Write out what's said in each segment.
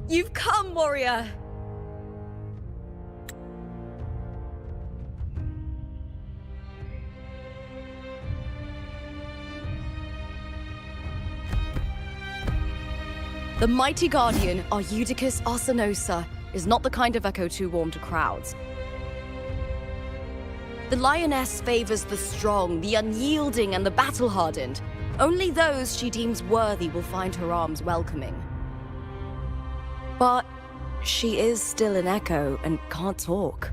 You've come, warrior! The mighty guardian, Arudicus Arsinosa, is not the kind of echo too warm to crowds. The lioness favors the strong, the unyielding, and the battle-hardened. Only those she deems worthy will find her arms welcoming. But she is still an echo and can't talk.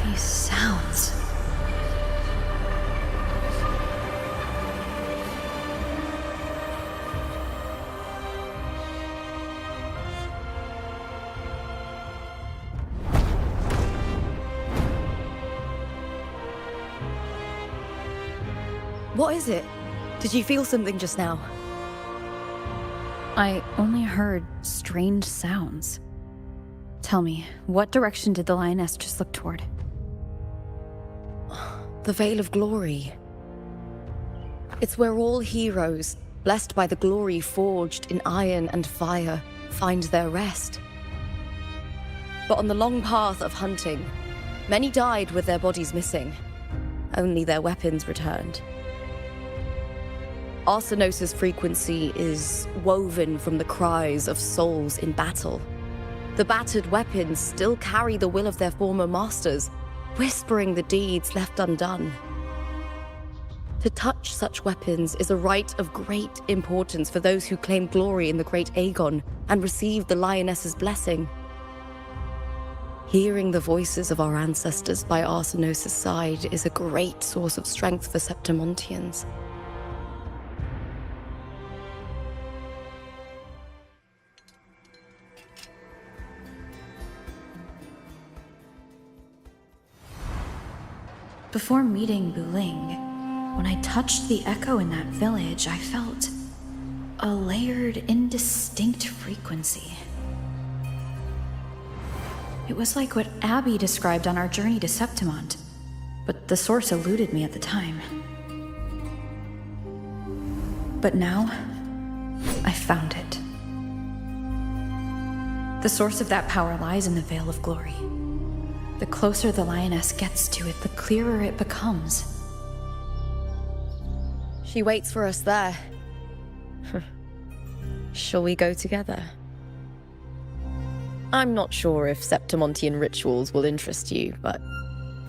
These sounds. What is it? Did you feel something just now? I only heard strange sounds. Tell me, what direction did the lioness just look toward? The Veil of Glory. It's where all heroes, blessed by the glory forged in iron and fire, find their rest. But on the long path of hunting, many died with their bodies missing. Only their weapons returned. Arsinosa's frequency is woven from the cries of souls in battle. The battered weapons still carry the will of their former masters, whispering the deeds left undone. To touch such weapons is a rite of great importance for those who claim glory in the great Aegon and receive the lioness's blessing. Hearing the voices of our ancestors by Arsinosa's side is a great source of strength for Septimontians. Before meeting Buling, when I touched the echo in that village, I felt a layered, indistinct frequency. It was like what Abby described on our journey to Septimont, but the source eluded me at the time. But now, I found it. The source of that power lies in the Veil of Glory. The closer the lioness gets to it, the clearer it becomes. She waits for us there. Shall we go together? I'm not sure if Septimontian rituals will interest you, but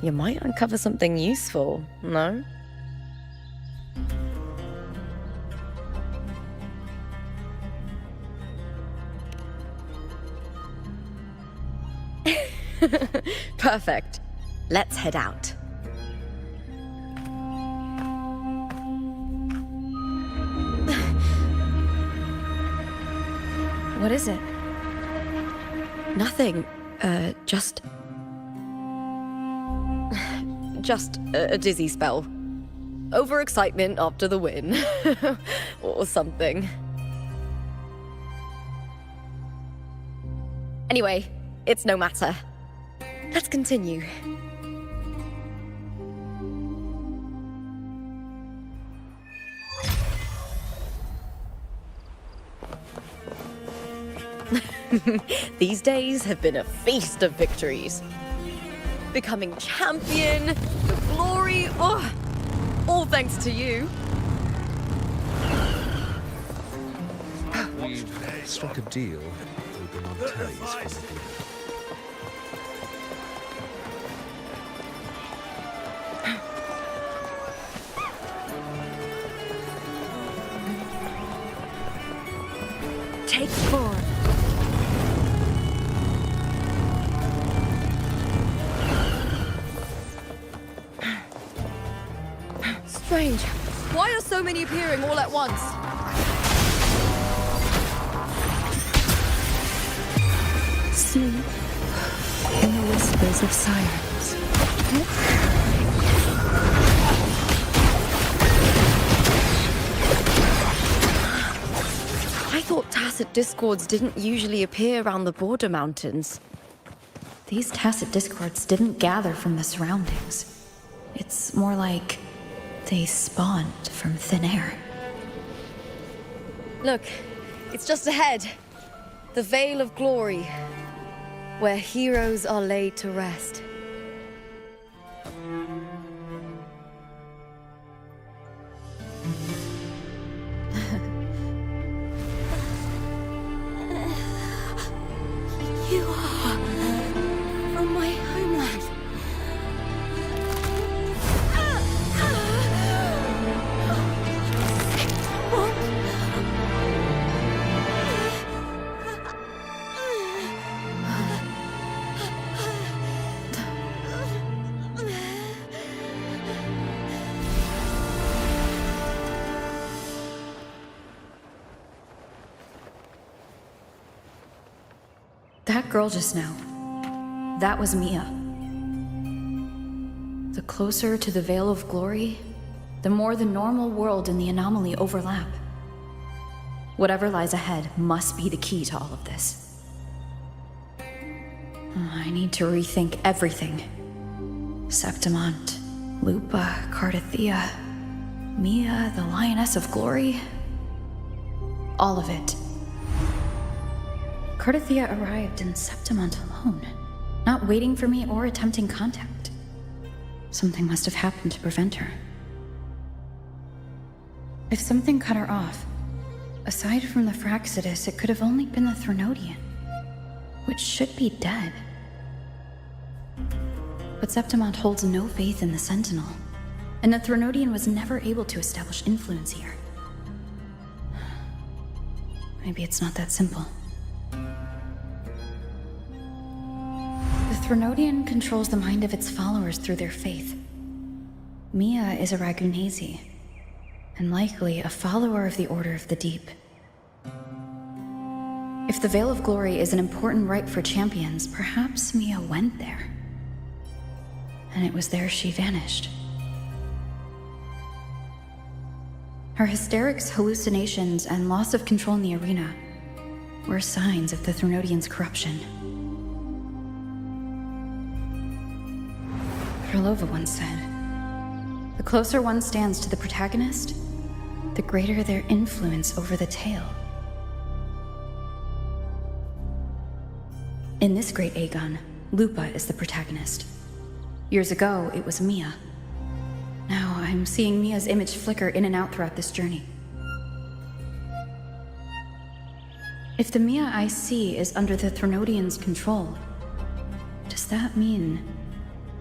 you might uncover something useful, no? Perfect. Let's head out. What is it? Nothing. Just a dizzy spell. Overexcitement after the win. Or something. Anyway, it's no matter. Let's continue. These days have been a feast of victories. Becoming champion, the glory, all thanks to you. We've struck a deal with the Montellis from the group. Take 4. Strange. Why are so many appearing all at once? Sleep in the whispers of silence. I thought tacit discords didn't usually appear around the border mountains. These tacit discords didn't gather from the surroundings. It's more like they spawned from thin air. Look, it's just ahead. The Vale of Glory, where heroes are laid to rest. You are from my homeland. That girl just now, that was Mia. The closer to the Veil of Glory, the more the normal world and the anomaly overlap. Whatever lies ahead must be the key to all of this. I need to rethink everything. Septimont, Lupa, Cardathea, Mia, the Lioness of Glory. All of it. Cardathea arrived in Septimont alone, not waiting for me or attempting contact. Something must have happened to prevent her. If something cut her off, aside from the Fraxidus, it could have only been the Threnodian, which should be dead. But Septimont holds no faith in the Sentinel, and the Threnodian was never able to establish influence here. Maybe it's not that simple. The Threnodian controls the mind of its followers through their faith. Mia is a Ragunasi, and likely a follower of the Order of the Deep. If the Veil of Glory is an important rite for champions, perhaps Mia went there. And it was there she vanished. Her hysterics, hallucinations, and loss of control in the arena were signs of the Threnodian's corruption. Krylova once said, "The closer one stands to the protagonist, the greater their influence over the tale." In this great Aegon, Lupa is the protagonist. Years ago, it was Mia. Now I'm seeing Mia's image flicker in and out throughout this journey. If the Mia I see is under the Threnodian's control, does that mean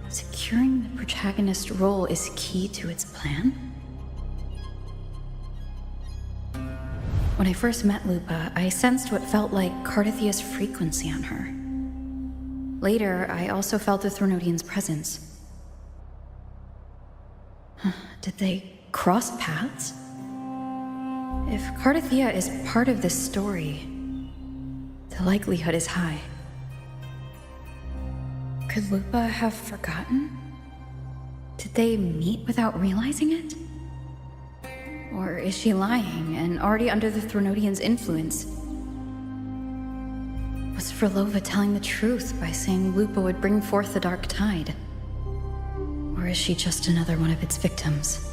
securing the protagonist role is key to its plan? When I first met Lupa, I sensed what felt like Cardathea's frequency on her. Later, I also felt the Threnodian's presence. Did they cross paths? If Cardathea is part of this story, the likelihood is high. Could Lupa have forgotten? Did they meet without realizing it? Or is she lying and already under the Threnodian's influence? Was Krylova telling the truth by saying Lupa would bring forth the Dark Tide? Or is she just another one of its victims?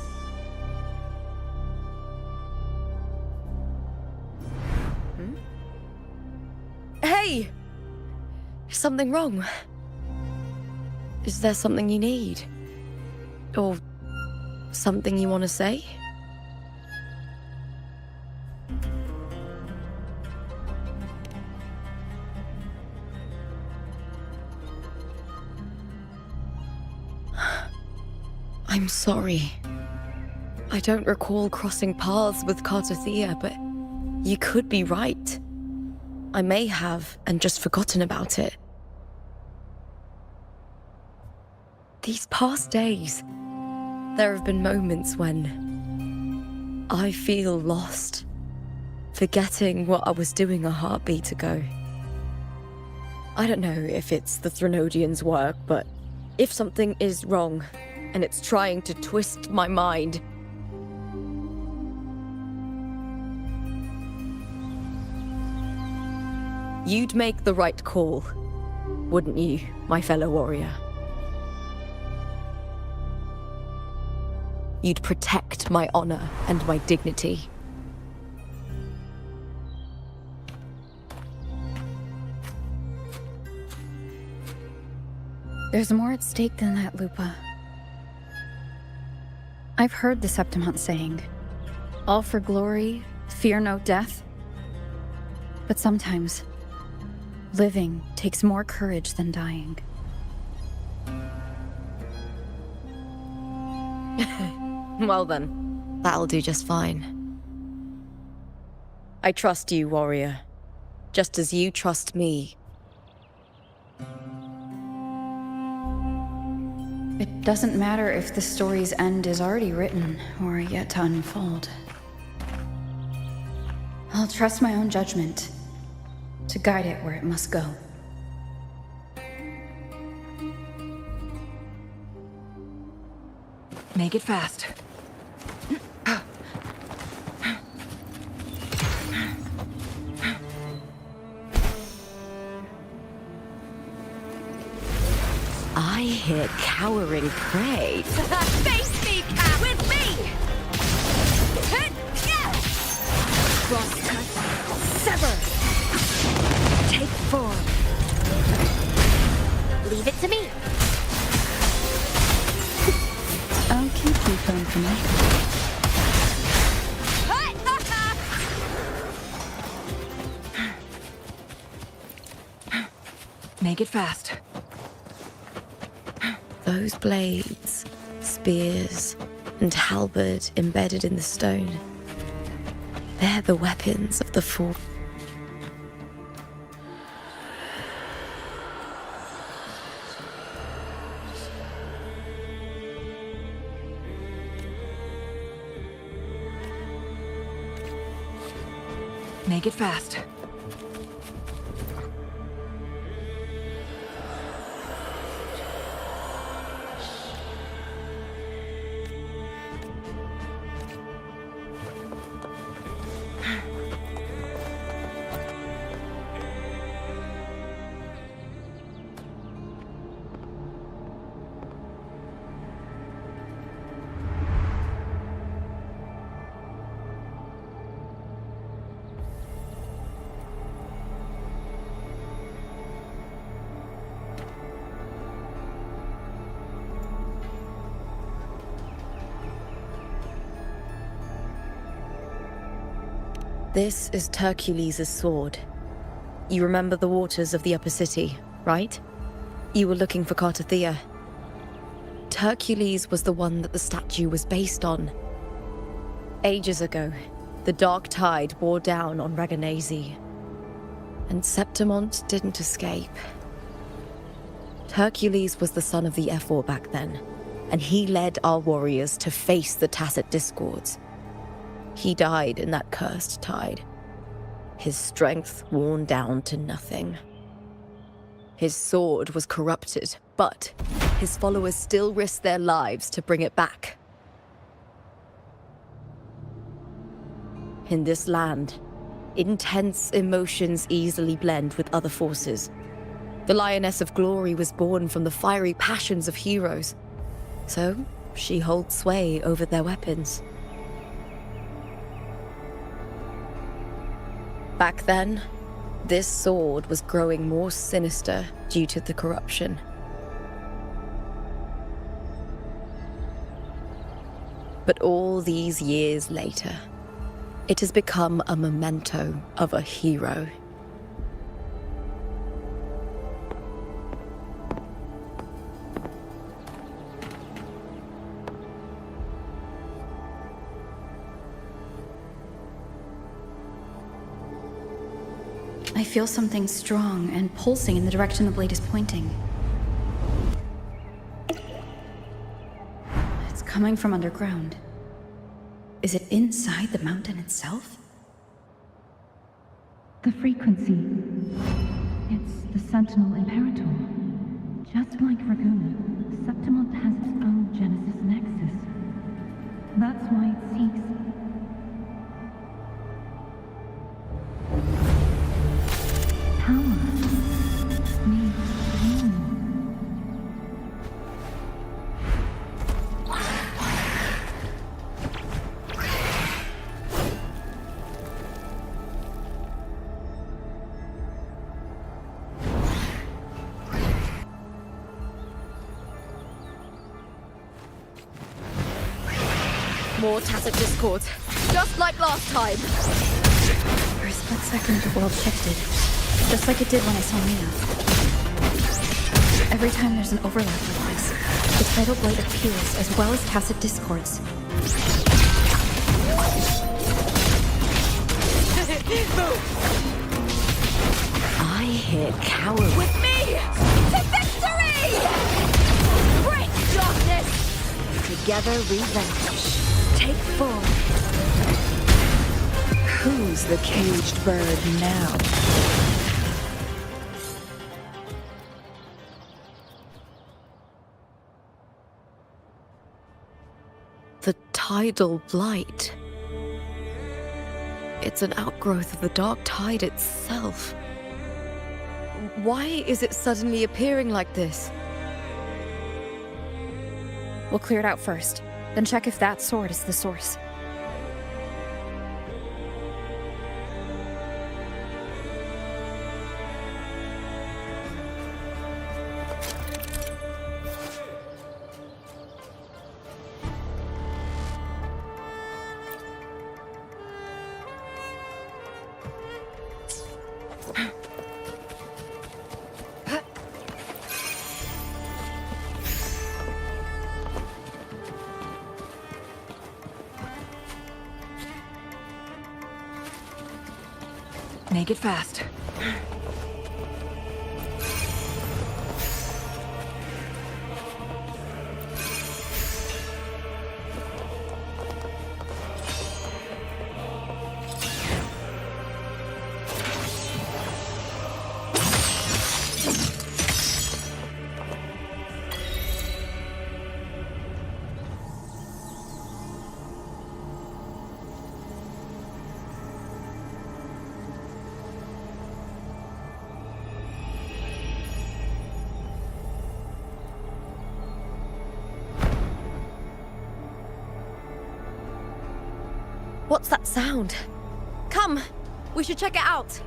Hey! Is something wrong? Is there something you need? Or something you want to say? I'm sorry. I don't recall crossing paths with Cardathea, but you could be right. I may have, and just forgotten about it. These past days, there have been moments when I feel lost, forgetting what I was doing a heartbeat ago. I don't know if it's the Threnodian's work, but if something is wrong, and it's trying to twist my mind, You'd make the right call, wouldn't you, my fellow warrior? You'd protect my honor and my dignity. There's more at stake than that, Lupa. I've heard the Septimont saying, all for glory, fear no death. But sometimes, living takes more courage than dying. Well then, that'll do just fine. I trust you, warrior, just as you trust me. It doesn't matter if the story's end is already written or yet to unfold. I'll trust my own judgment to guide it where it must go. Make it fast. I hear cowering prey. Face me, cat! With me! Crosscut. Sever. Take form. Leave it to me. I'll keep you company. Make it fast. Those blades, spears, and halberd embedded in the stone. They're the weapons of the Four. Make it fast. This is Hercules' sword. You remember the waters of the Upper City, right? You were looking for Cartathea. Hercules was the one that the statue was based on. Ages ago, the dark tide bore down on Raganesi, and Septimont didn't escape. Hercules was the son of the Ephor back then, and he led our warriors to face the Tacit Discords. He died in that cursed tide, his strength worn down to nothing. His sword was corrupted, but his followers still risked their lives to bring it back. In this land, intense emotions easily blend with other forces. The Lioness of Glory was born from the fiery passions of heroes, so she holds sway over their weapons. Back then, this sword was growing more sinister due to the corruption. But all these years later, it has become a memento of a hero. I feel something strong and pulsing in the direction the blade is pointing. It's coming from underground. Is it inside the mountain itself? The frequency. It's the Sentinel Imperator. Just like Ragun, Septimont has its own Genesis Nexus. That's why it seeks... power. more tacit discords, just like last time. For a split second, the world shifted. Just like it did when I saw Mia. Every time there's an overlap like this, the tidal blight appears as well as tacit discords. I hear coward with me to victory! Break darkness! Together we vanquish. Take 4. Who's the caged bird now? The tidal blight. It's an outgrowth of the dark tide itself. Why is it suddenly appearing like this? We'll clear it out first, then check if that sword is the source. Make it fast. What's that sound? Come, we should check it out.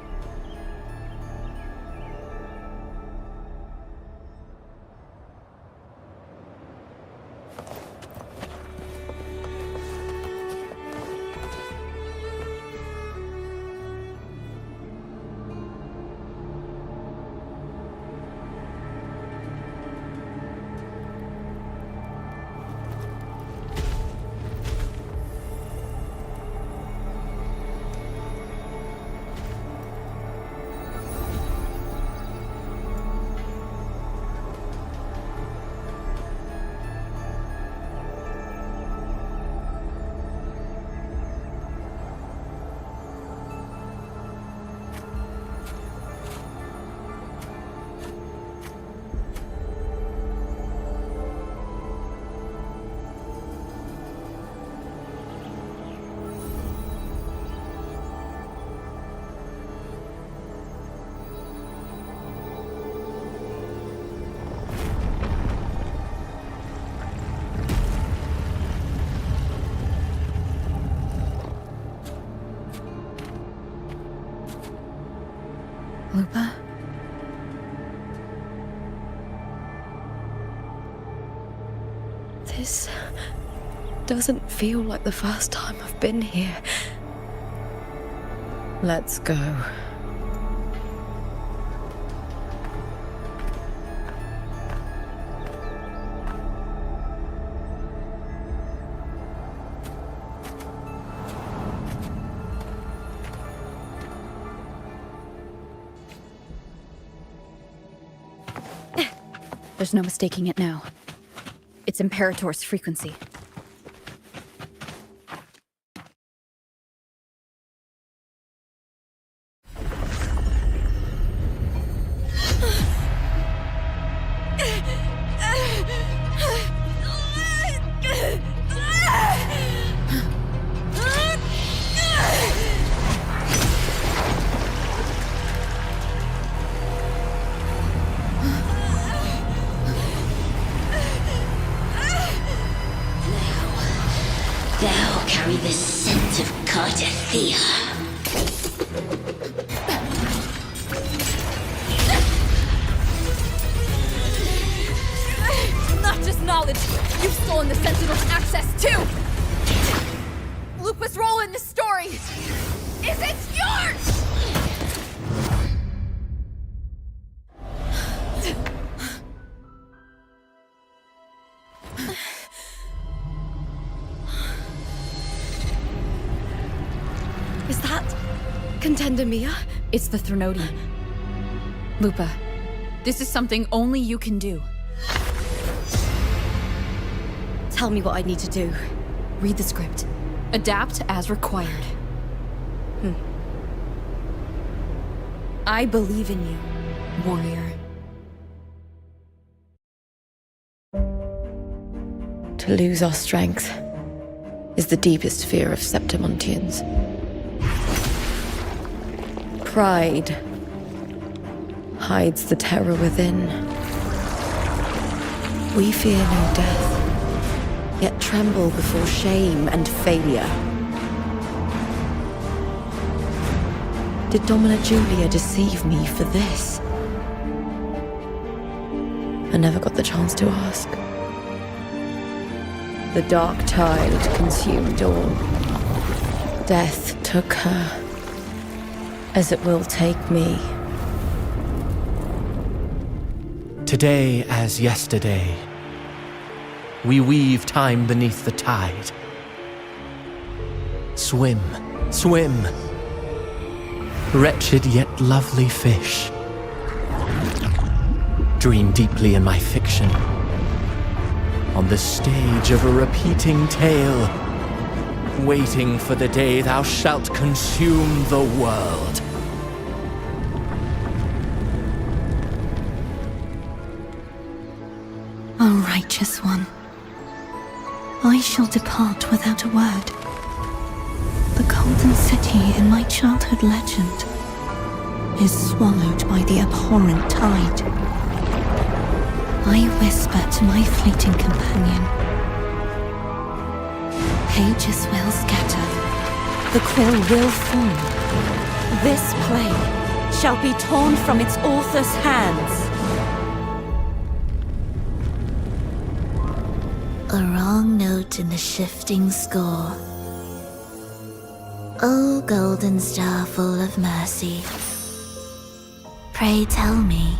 Lupa? This doesn't feel like the first time I've been here. Let's go. There's no mistaking it now. It's Imperator's frequency. Thou carry the scent of Cardathea. Not just knowledge, you've stolen the Sentinel's access too! Is that Contender Mia? It's the Threnodian. Lupa, this is something only you can do. Tell me what I need to do. Read the script. Adapt as required. I believe in you, warrior. To lose our strength is the deepest fear of Septimontians. Pride hides the terror within. We fear no death, yet tremble before shame and failure. Did Domina Julia deceive me for this? I never got the chance to ask. The dark tide consumed all. Death took her, as it will take me. Today as yesterday, we weave time beneath the tide. Swim, swim, wretched yet lovely fish. Dream deeply in my fiction, on the stage of a repeating tale, waiting for the day thou shalt consume the world. O righteous one, I shall depart without a word. The golden city in my childhood legend is swallowed by the abhorrent tide. I whisper to my fleeting companion. Pages will scatter, the quill will fall. This play shall be torn from its author's hands. A wrong note in the shifting score. O golden star full of mercy, pray tell me,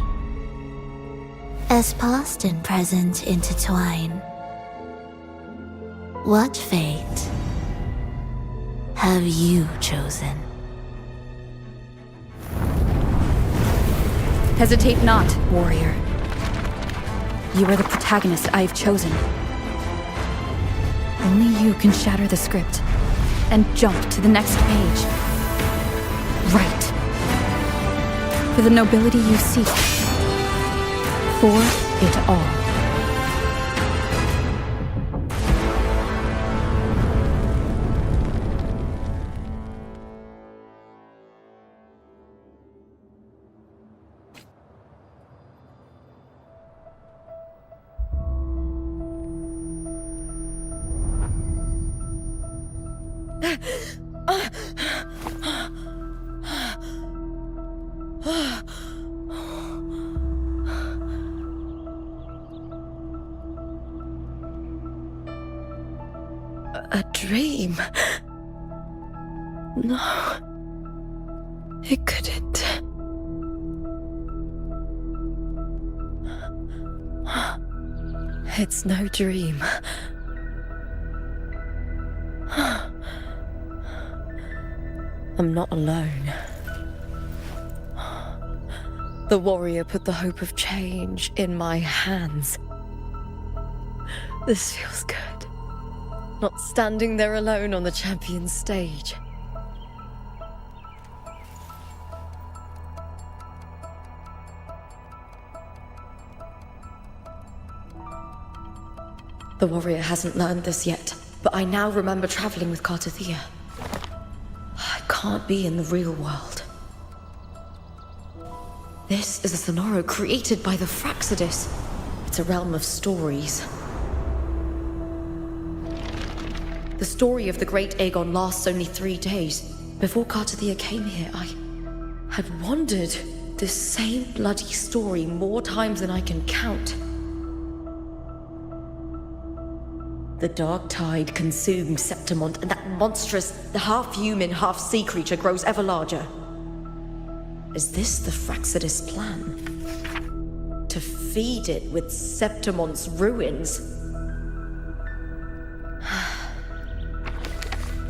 as past and present intertwine, what fate have you chosen? Hesitate not, warrior. You are the protagonist I have chosen. Only you can shatter the script and jump to the next page. Right. For the nobility you seek. For it all. A dream? No. It couldn't. It's no dream. I'm not alone. The warrior put the hope of change in my hands. This feels good. Not standing there alone on the champion's stage. The warrior hasn't learned this yet, but I now remember traveling with Cartathea. I can't be in the real world. This is a Sonoro created by the Fraxidus. It's a realm of stories. The story of the Great Aegon lasts only 3 days. Before Cartathea came here, I had wandered this same bloody story more times than I can count. The dark tide consumed Septimont, and that monstrous, the half-human, half-sea creature grows ever larger. Is this the Fraxidus plan? To feed it with Septimont's ruins?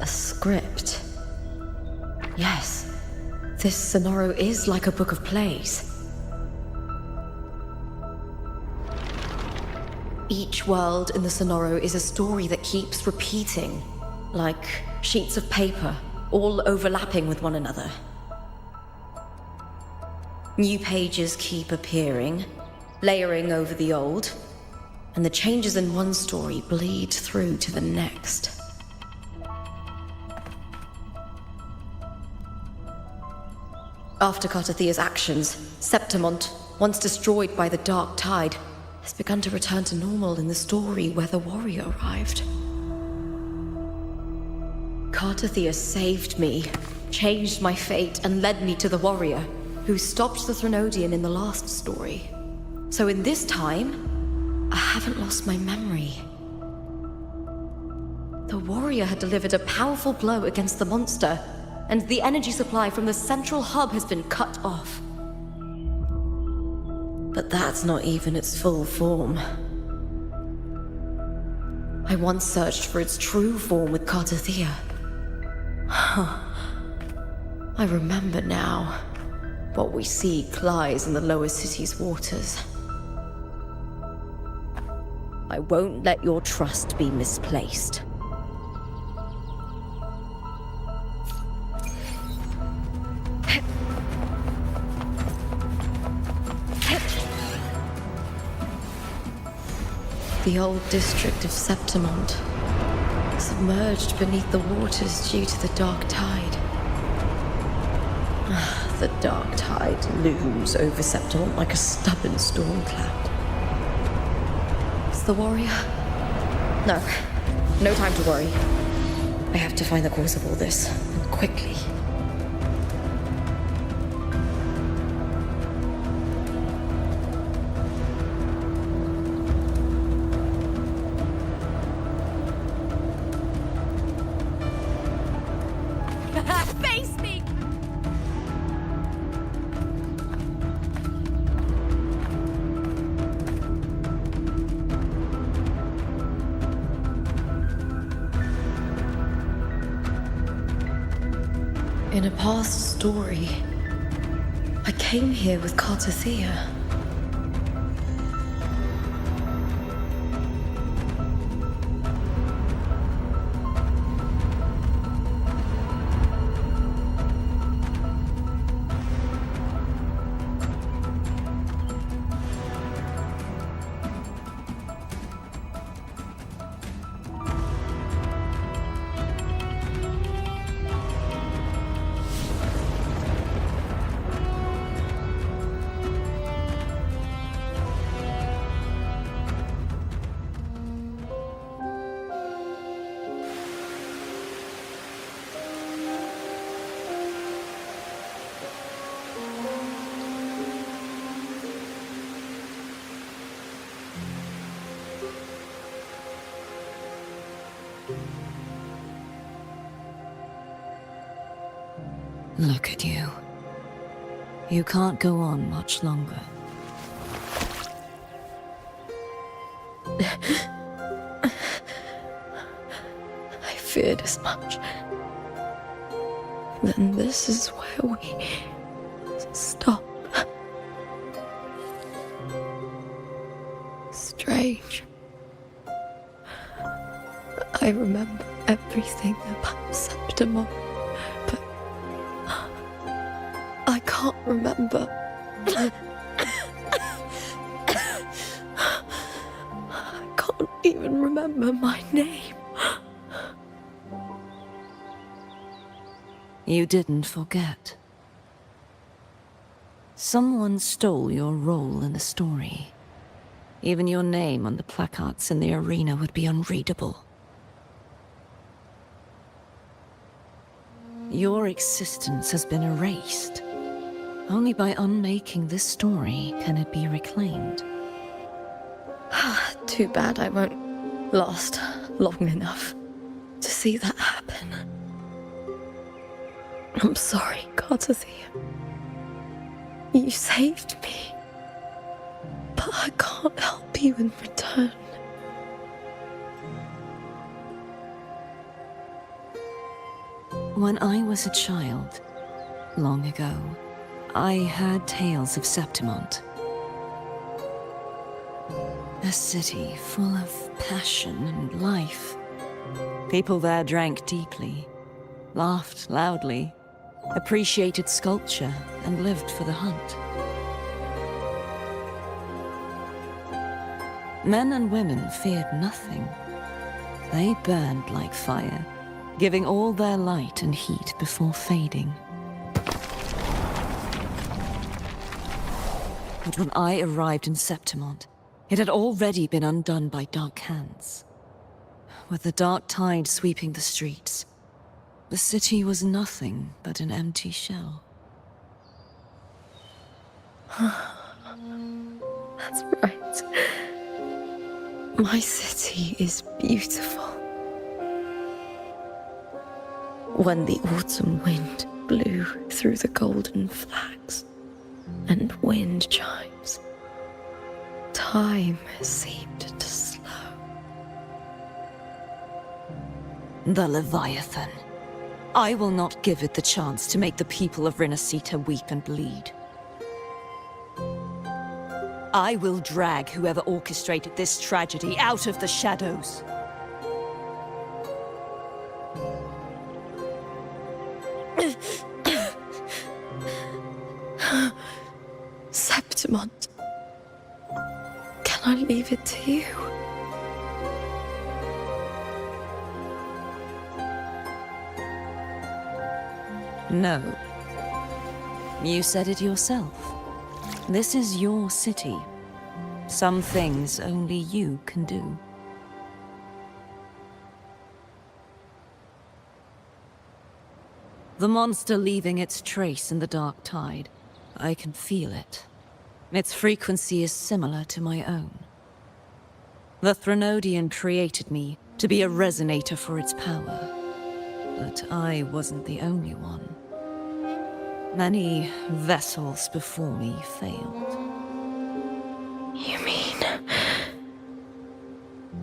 A script. Yes, this Sonoro is like a book of plays. Each world in the Sonoro is a story that keeps repeating, like sheets of paper, all overlapping with one another. New pages keep appearing, layering over the old, and the changes in one story bleed through to the next. After Cartathea's actions, Septimont, once destroyed by the Dark Tide, has begun to return to normal in the story where the warrior arrived. Cartathea saved me, changed my fate, and led me to the warrior, who stopped the Threnodian in the last story. So in this time, I haven't lost my memory. The warrior had delivered a powerful blow against the monster, and the energy supply from the central hub has been cut off. But that's not even its full form. I once searched for its true form with Cartathea. I remember now. What we seek lies in the lower city's waters. I won't let your trust be misplaced. The old district of Septimont, submerged beneath the waters due to the Dark Tide. The Dark Tide looms over Septimont like a stubborn storm cloud. Is the warrior? No time to worry. I have to find the cause of all this, and quickly. Face me! In a past story, I came here with Cartathea. Look at you. You can't go on much longer. I feared as much. Then this is where we stop. Strange. I remember everything about Septimont, but I can't remember. I can't even remember my name. You didn't forget. Someone stole your role in the story. Even your name on the placards in the arena would be unreadable. Your existence has been erased. Only by unmaking this story can it be reclaimed. Too bad I won't last long enough to see that happen. I'm sorry, Cartathea. You saved me, but I can't help you in return. When I was a child, long ago, I heard tales of Septimont. A city full of passion and life. People there drank deeply, laughed loudly, appreciated sculpture, and lived for the hunt. Men and women feared nothing. They burned like fire, giving all their light and heat before fading. But when I arrived in Septimont, it had already been undone by dark hands. With the dark tide sweeping the streets, the city was nothing but an empty shell. That's right. My city is beautiful. When the autumn wind blew through the golden flags and wind chimes, time seemed to slow. The Leviathan. I will not give it the chance to make the people of Rinascita weep and bleed. I will drag whoever orchestrated this tragedy out of the shadows. Septimont, can I leave it to you? No. You said it yourself. This is your city. Some things only you can do. The monster leaving its trace in the dark tide. I can feel it. Its frequency is similar to my own. The Threnodian created me to be a resonator for its power. But I wasn't the only one. Many vessels before me failed. You mean?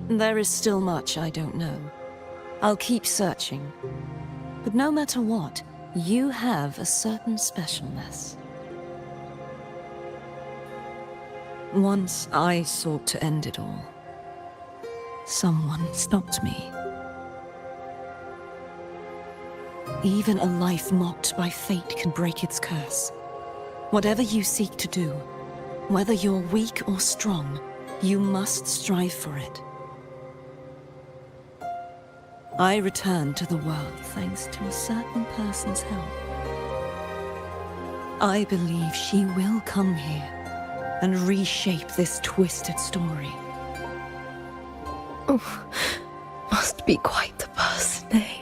There is still much I don't know. I'll keep searching. But no matter what, you have a certain specialness. Once I sought to end it all. Someone stopped me. Even a life mocked by fate can break its curse. Whatever you seek to do, whether you're weak or strong, you must strive for it. I returned to the world thanks to a certain person's help. I believe she will come here and reshape this twisted story. Oh, must be quite the person, eh?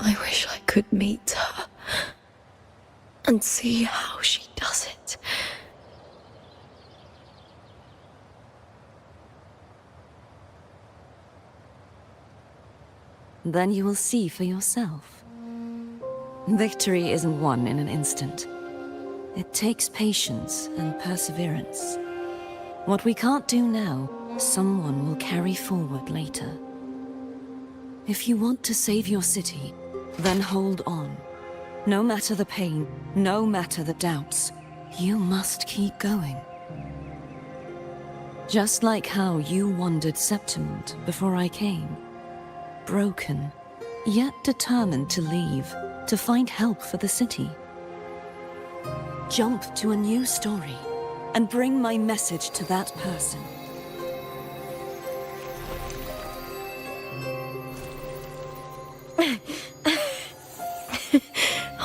I wish I could meet her and see how she does it. Then you will see for yourself. Victory isn't won in an instant. It takes patience and perseverance. What we can't do now, someone will carry forward later. If you want to save your city, then hold on. No matter the pain, no matter the doubts, you must keep going. Just like how you wandered Septimont before I came. Broken, yet determined to leave, to find help for the city. Jump to a new story, and bring my message to that person.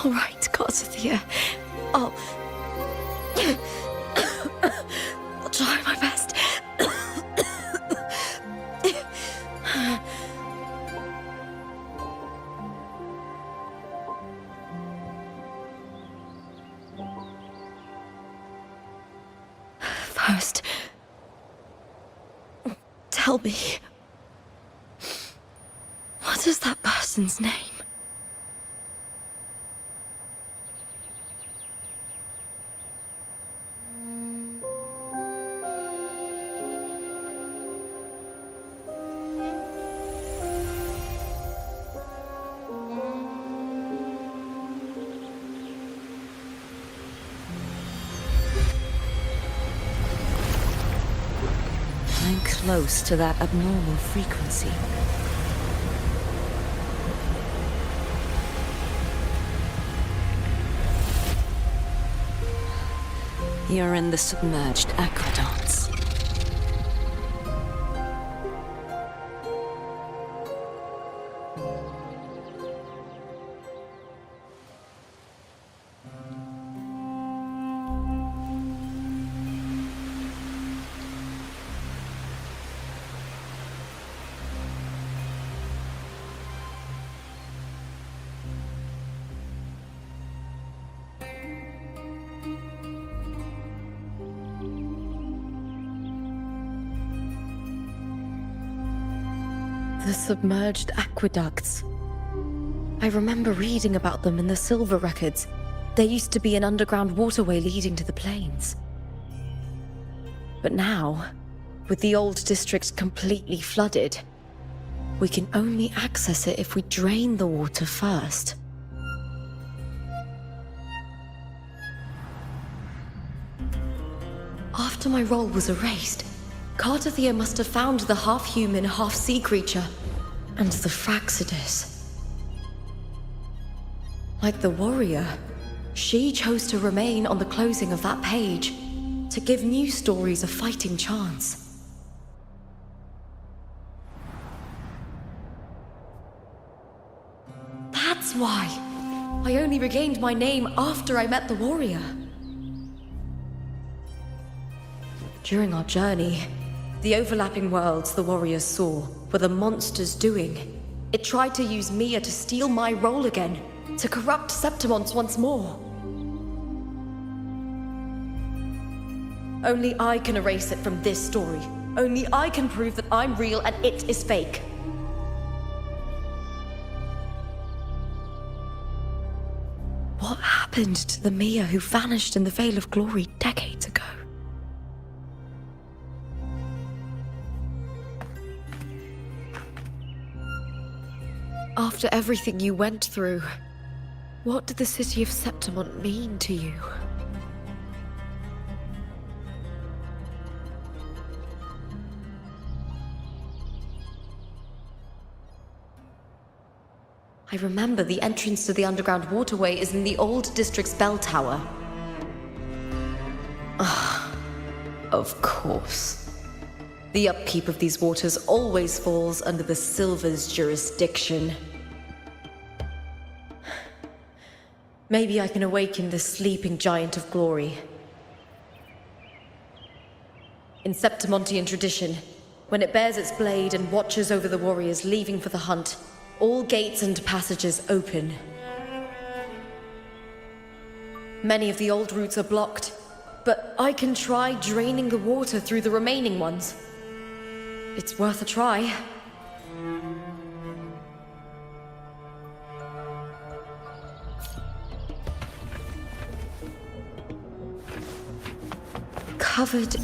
All right, Garcia. I'll try my best. First, tell me, what is that person's name? close to that abnormal frequency. You're in the submerged aqueducts. The submerged aqueducts. I remember reading about them in the Silver records. There used to be an underground waterway leading to the plains. But now, with the old district completely flooded, we can only access it if we drain the water first. After my role was erased, Cartathea must have found the half-human, half-sea creature, and the Fraxidus. Like the warrior, she chose to remain on the closing of that page, to give new stories a fighting chance. That's why I only regained my name after I met the warrior. During our journey, the overlapping worlds the warriors saw were the monsters doing. It tried to use Mia to steal my role again, to corrupt Septimonts once more. Only I can erase it from this story. Only I can prove that I'm real and it is fake. What happened to the Mia who vanished in the Veil of Glory decades ago? After everything you went through, what did the city of Septimont mean to you? I remember the entrance to the underground waterway is in the old district's bell tower. Ah, of course. The upkeep of these waters always falls under the Silver's jurisdiction. Maybe I can awaken the sleeping giant of glory. In Septimontian tradition, when it bears its blade and watches over the warriors leaving for the hunt, all gates and passages open. Many of the old routes are blocked, but I can try draining the water through the remaining ones. It's worth a try. Covered...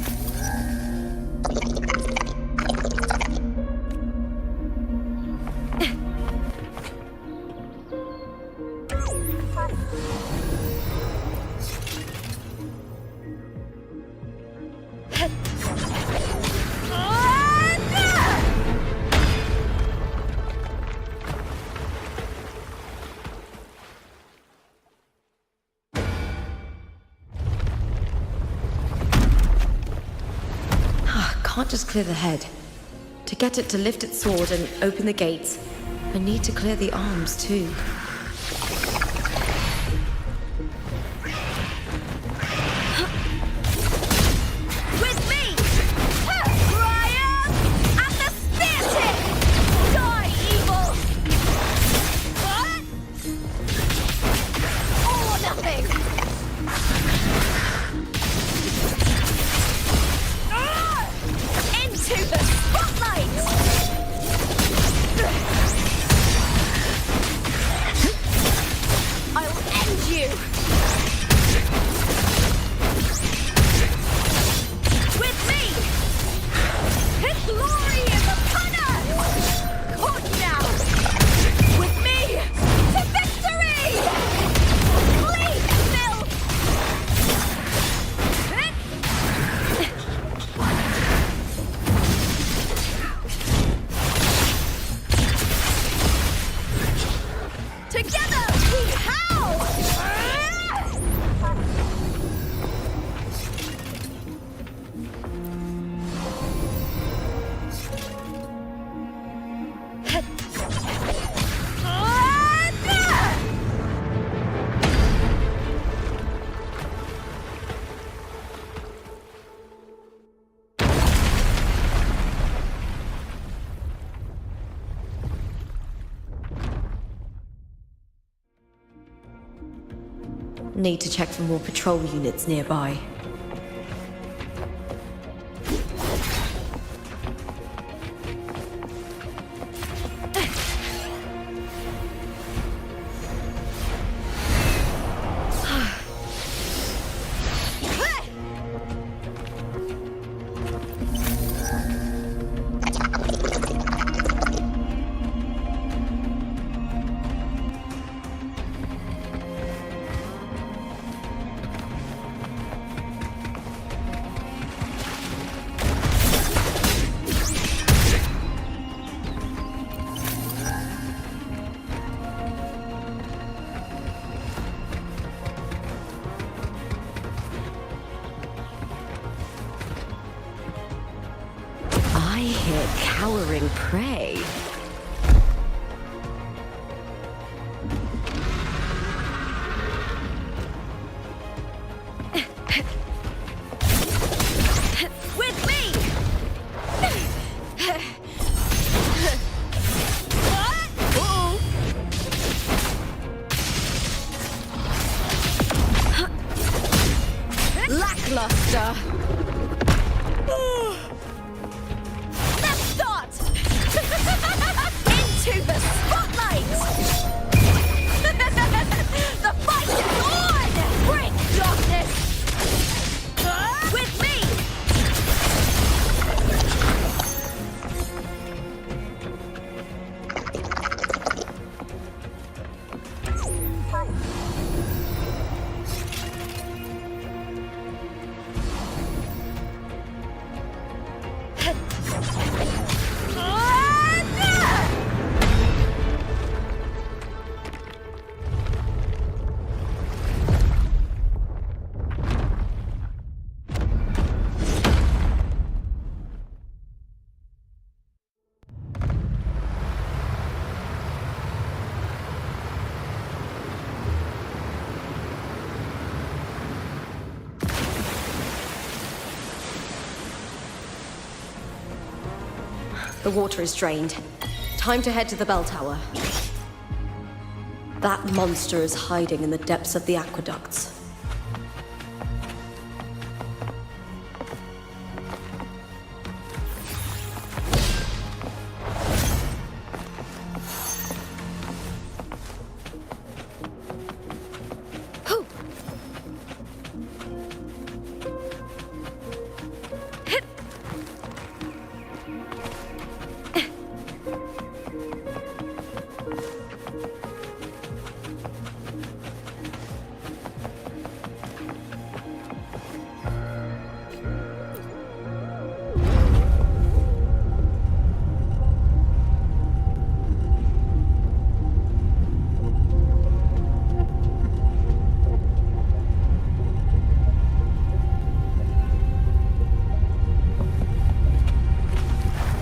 Can't just clear the head. To get it to lift its sword and open the gates, I need to clear the arms too. With me! Brian! And the spear tip! Die, evil! What? All or nothing! Into the spotlight! Together we howl! Need to check for more patrol units nearby. I hear cowering prey. With me! Lackluster. Let's start! Into the spotlight! The fight is on! Break darkness! With me! The water is drained. Time to head to the bell tower. That monster is hiding in the depths of the aqueducts.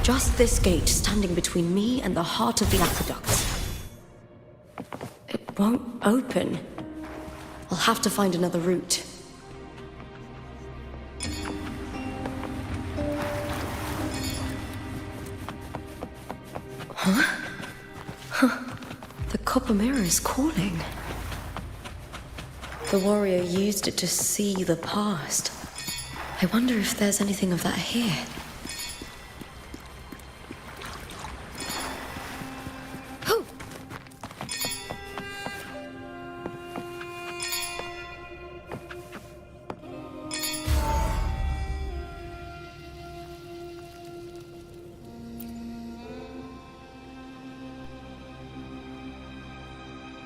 Just this gate standing between me and the heart of the aqueducts. It won't open. I'll have to find another route. The copper mirror is calling. The warrior used it to see the past. I wonder if there's anything of that here.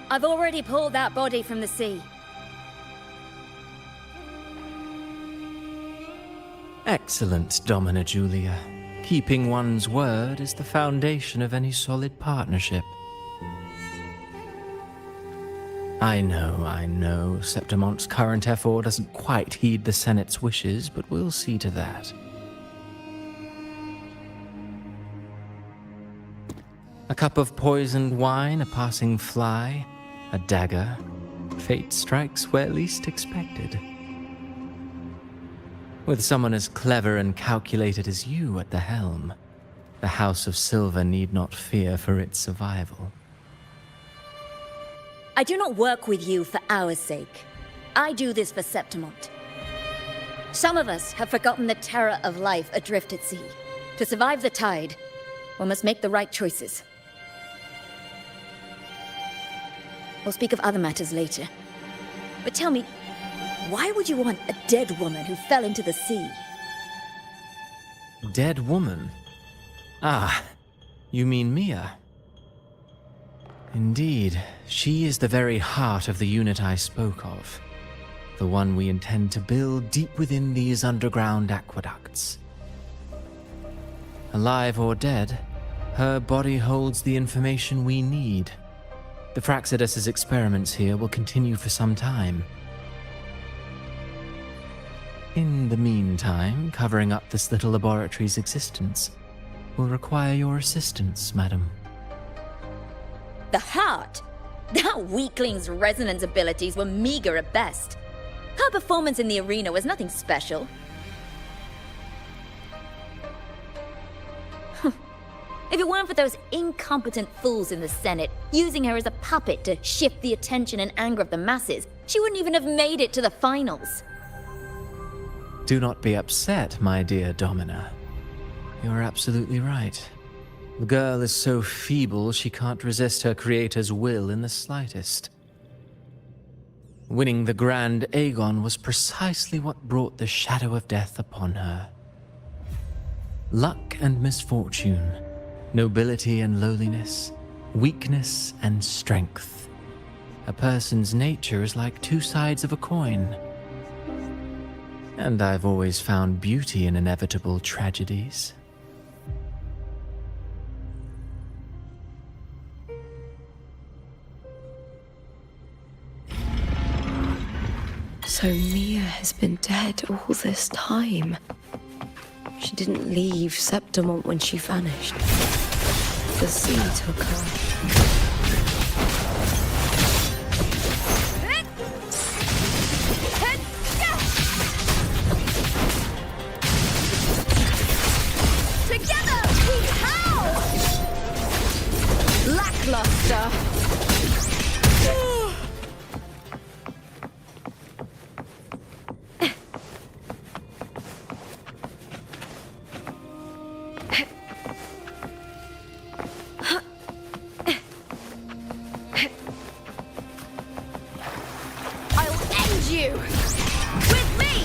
I've already pulled that body from the sea. Excellent, Domina Julia. Keeping one's word is the foundation of any solid partnership. I know. Septimonte's current effort doesn't quite heed the Senate's wishes, but we'll see to that. A cup of poisoned wine, a passing fly, a dagger. Fate strikes where least expected. With someone as clever and calculated as you at the helm, the House of Silver need not fear for its survival. I do not work with you for our sake. I do this for Septimont. Some of us have forgotten the terror of life adrift at sea. To survive the tide, one must make the right choices. We'll speak of other matters later. But tell me, why would you want a dead woman who fell into the sea? Dead woman? Ah, you mean Mia? Indeed, she is the very heart of the unit I spoke of. The one we intend to build deep within these underground aqueducts. Alive or dead, her body holds the information we need. The Fraxidus's experiments here will continue for some time. In the meantime, covering up this little laboratory's existence will require your assistance, madam. The heart? That weakling's resonance abilities were meager at best. Her performance in the arena was nothing special. If it weren't for those incompetent fools in the Senate using her as a puppet to shift the attention and anger of the masses, she wouldn't even have made it to the finals. Do not be upset, my dear Domina. You're absolutely right. The girl is so feeble she can't resist her creator's will in the slightest. Winning the Grand Aegon was precisely what brought the shadow of death upon her. Luck and misfortune, nobility and lowliness, weakness and strength. A person's nature is like two sides of a coin. And I've always found beauty in inevitable tragedies. So Mia has been dead all this time. She didn't leave Septimont when she vanished. The sea took her. Together we howl! Lackluster! You! With me!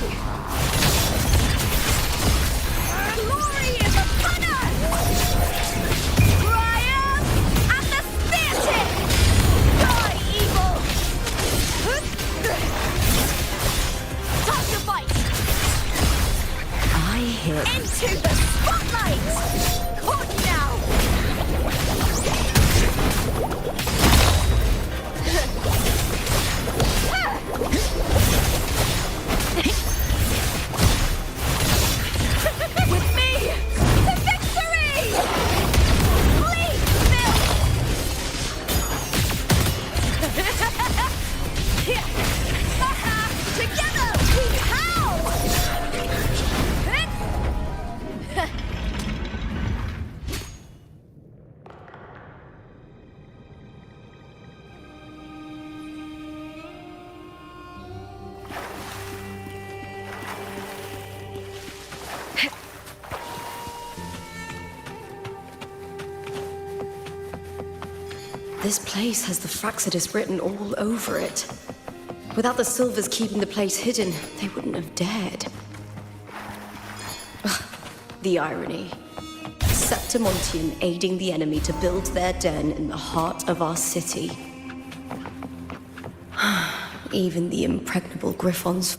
Glory is upon us! Triumph at the spear tip! Die, evil! Time to fight! I hit. Into the spotlight! Caught now! With me to victory! Please, Phil! Together we howl! This place has the Fraxidus written all over it. Without the Silvers keeping the place hidden, they wouldn't have dared. Ugh, the irony. Septimontian aiding the enemy to build their den in the heart of our city. Even the impregnable Griffons.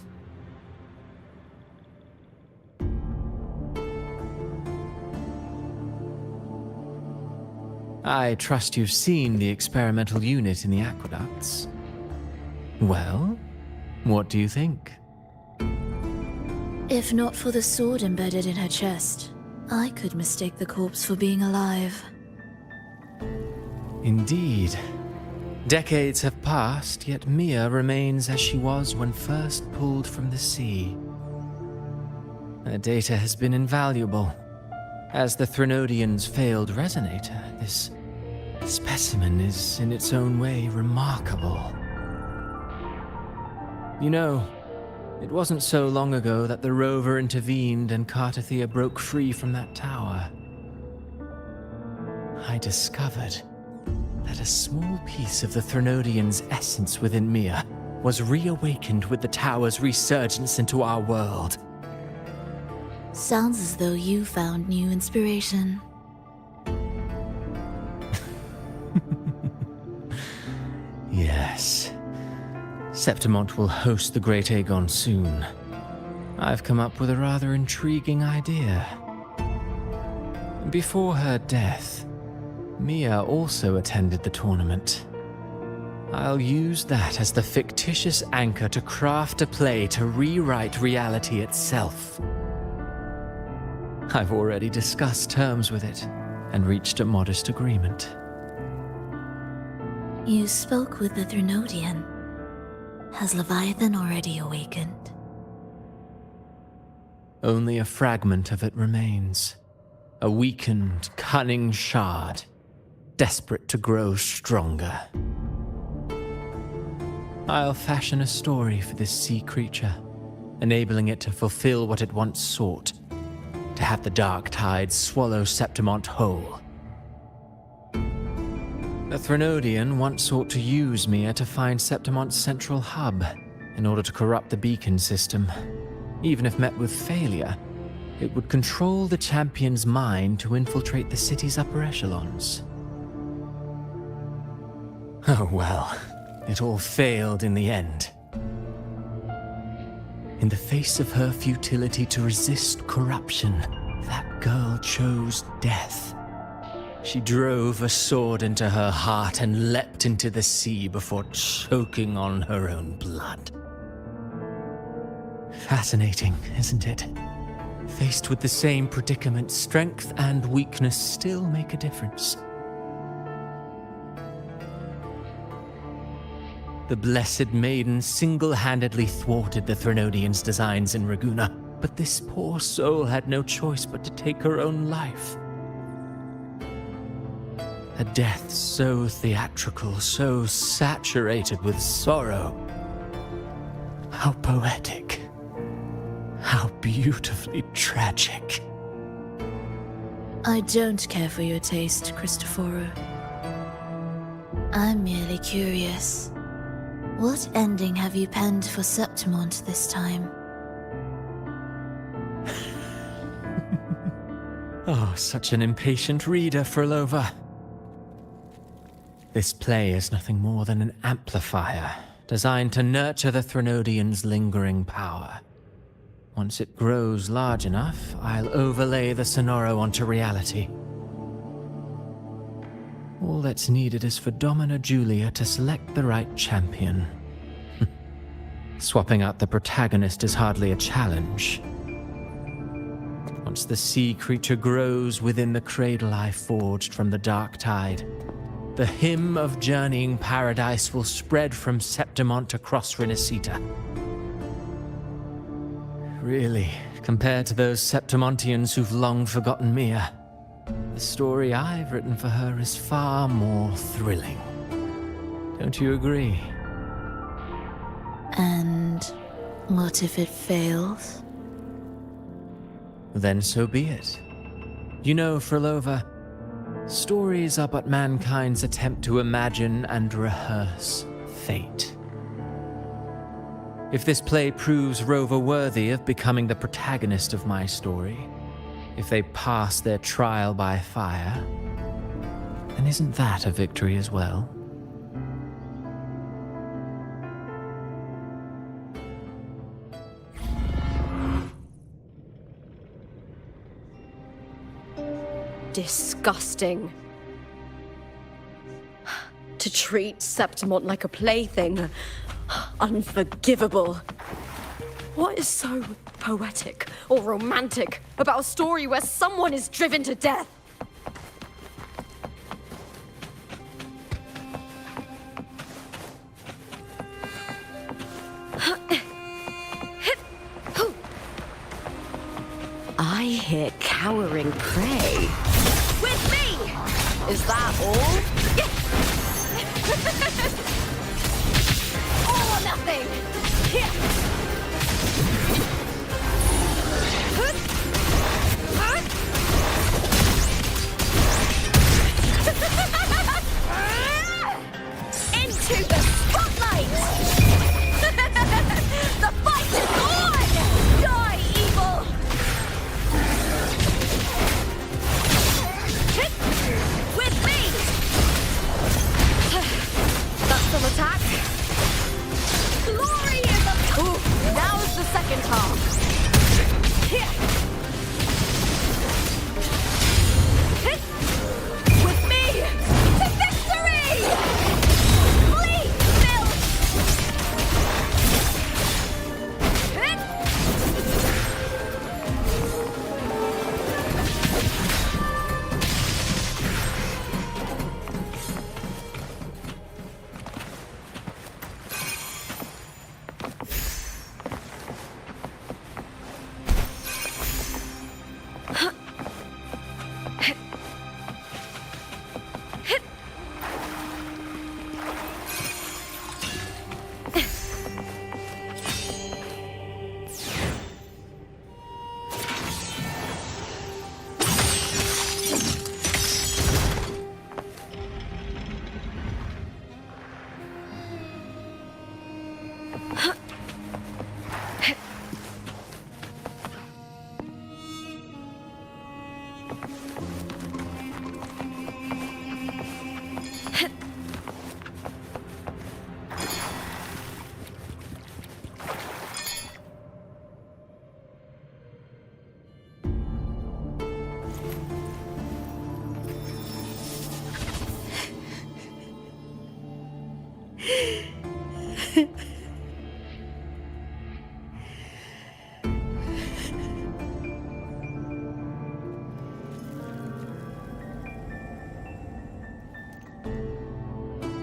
I trust you've seen the experimental unit in the aqueducts. Well, what do you think? If not for the sword embedded in her chest, I could mistake the corpse for being alive. Indeed. Decades have passed, yet Mia remains as she was when first pulled from the sea. Her data has been invaluable. As the Threnodian's failed resonator, this specimen is in its own way remarkable. You know, it wasn't so long ago that the rover intervened and Cartathea broke free from that tower. I discovered that a small piece of the Threnodian's essence within Mia was reawakened with the tower's resurgence into our world. Sounds as though you found new inspiration. Yes. Septimont will host the Great Aegon soon. I've come up with a rather intriguing idea. Before her death, Mia also attended the tournament. I'll use that as the fictitious anchor to craft a play to rewrite reality itself. I've already discussed terms with it and reached a modest agreement. You spoke with the Threnodian. Has Leviathan already awakened? Only a fragment of it remains. A weakened, cunning shard, desperate to grow stronger. I'll fashion a story for this sea creature, enabling it to fulfill what it once sought, to have the dark tide swallow Septimont whole. The Threnodian once sought to use Mia to find Septimont's central hub in order to corrupt the beacon system. Even if met with failure, it would control the champion's mind to infiltrate the city's upper echelons. Oh well, it all failed in the end. In the face of her futility to resist corruption, that girl chose death. She drove a sword into her heart and leapt into the sea before choking on her own blood. Fascinating, isn't it? Faced with the same predicament, strength and weakness still make a difference. The Blessed Maiden single-handedly thwarted the Threnodian's designs in Raguna, but this poor soul had no choice but to take her own life. A death so theatrical, so saturated with sorrow. How poetic. How beautifully tragic. I don't care for your taste, Cristoforo. I'm merely curious. What ending have you penned for Septimont this time? Oh, such an impatient reader, Frolova. This play is nothing more than an amplifier, designed to nurture the Threnodian's lingering power. Once it grows large enough, I'll overlay the Sonoro onto reality. All that's needed is for Domina Julia to select the right champion. Swapping out the protagonist is hardly a challenge. Once the sea creature grows within the cradle I forged from the dark tide, the hymn of journeying paradise will spread from Septimont across Rinascita. Really, compared to those Septimontians who've long forgotten Mia, the story I've written for her is far more thrilling. Don't you agree? And what if it fails? Then so be it. You know, Frolova, stories are but mankind's attempt to imagine and rehearse fate. If this play proves Rover worthy of becoming the protagonist of my story, if they pass their trial by fire, then isn't that a victory as well? Disgusting. To treat Septimont like a plaything. Unforgivable. What is so poetic or romantic about a story where someone is driven to death? I hear cowering prey. With me! Is that all? All or nothing! Into the spotlight! The fight is on! Die, evil! With me! That's some attack. Glory is a... Ooh, now's the second half. With me! To victory! Bleed, filth!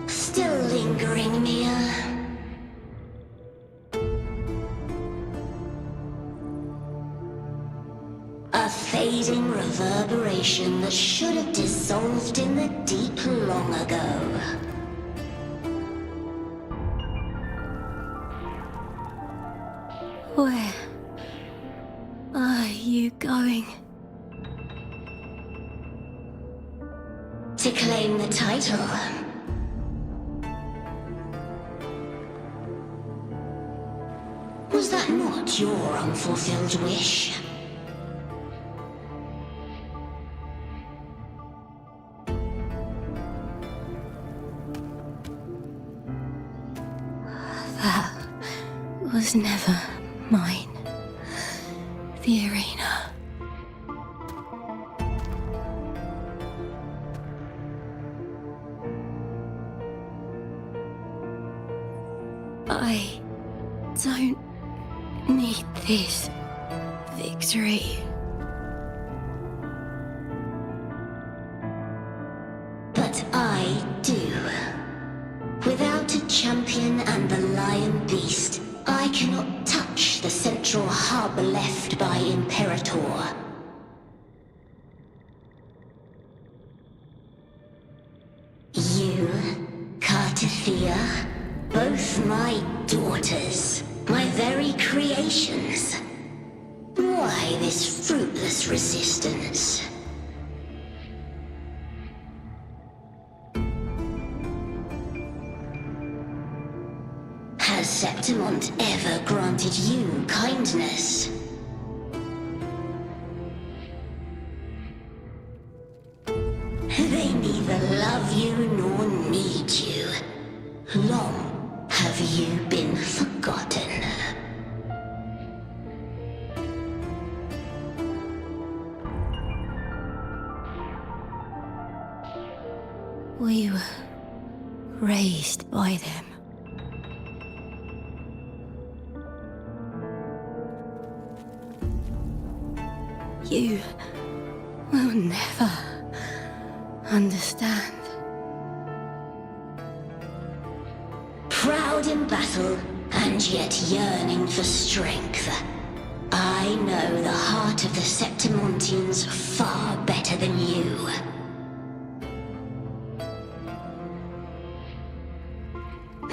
Still lingering, Mia. A fading reverberation that should have dissolved in the deep long ago. Where are you going? To claim the title. Was that not your unfulfilled wish? That was never mine. The arena. I don't need this victory. But I do. Without a champion and the lion beast, I cannot touch the central hub left by Imperator. You, Cartithia, both my daughters, my very creations. Why this fruitless resistance? Has Septimont ever granted you kindness? They neither love you nor need you. Long have you been forgotten. We were raised by them. You will never understand. Proud in battle, and yet yearning for strength. I know the heart of the Septimontians far better than you.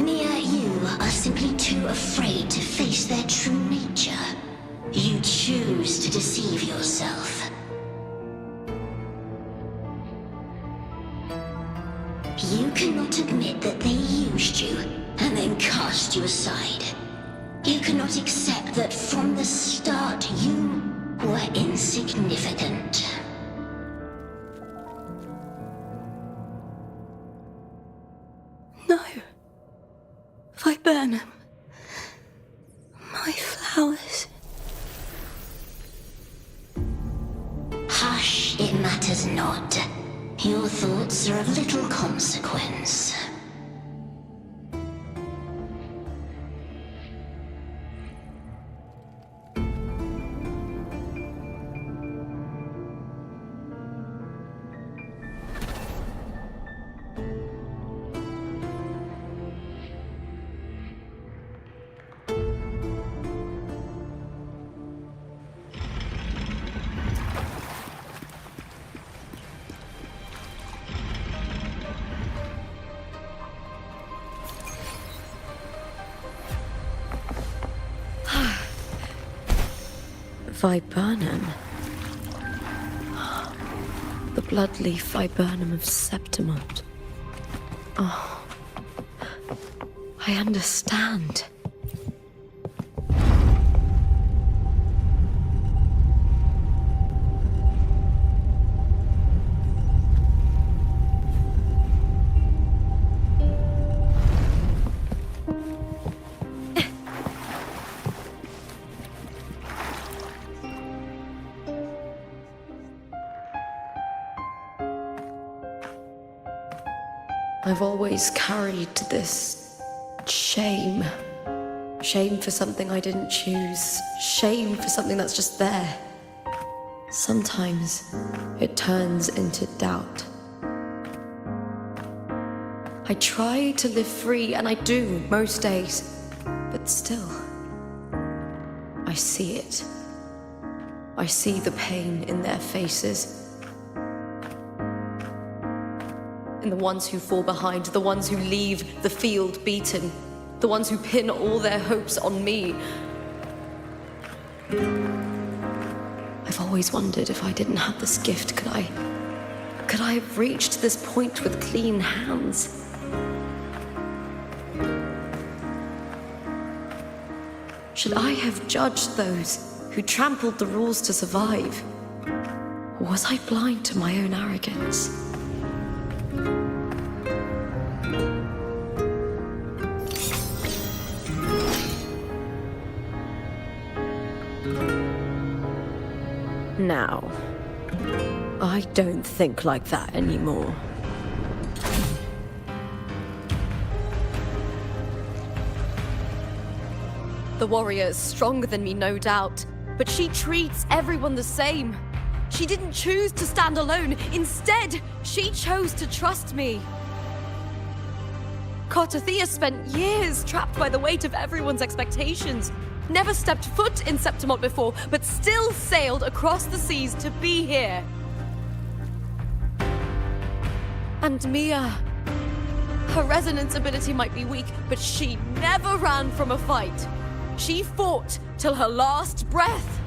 Mia, you are simply too afraid to face their true nature. You choose to deceive yourself. You cannot admit that they used you and then cast you aside. You cannot accept that from the start you were insignificant. No. Viburnum. My flowers. Hush, it matters not. Your thoughts are of little consequence. Viburnum. The bloodleaf viburnum of Septimont. Oh, I understand. I've always carried this shame. Shame for something I didn't choose. Shame for something that's just there. Sometimes it turns into doubt. I try to live free, and I do most days. But still, I see it. I see the pain in their faces. In the ones who fall behind, the ones who leave the field beaten, the ones who pin all their hopes on me. I've always wondered if I didn't have this gift, could I have reached this point with clean hands? Should I have judged those who trampled the rules to survive? Or was I blind to my own arrogance? Now, I don't think like that anymore. The warrior is stronger than me, no doubt, but she treats everyone the same. She didn't choose to stand alone. Instead, she chose to trust me. Cartothea spent years trapped by the weight of everyone's expectations. Never stepped foot in Septimont before, but still sailed across the seas to be here. And Mia, her resonance ability might be weak, but she never ran from a fight. She fought till her last breath.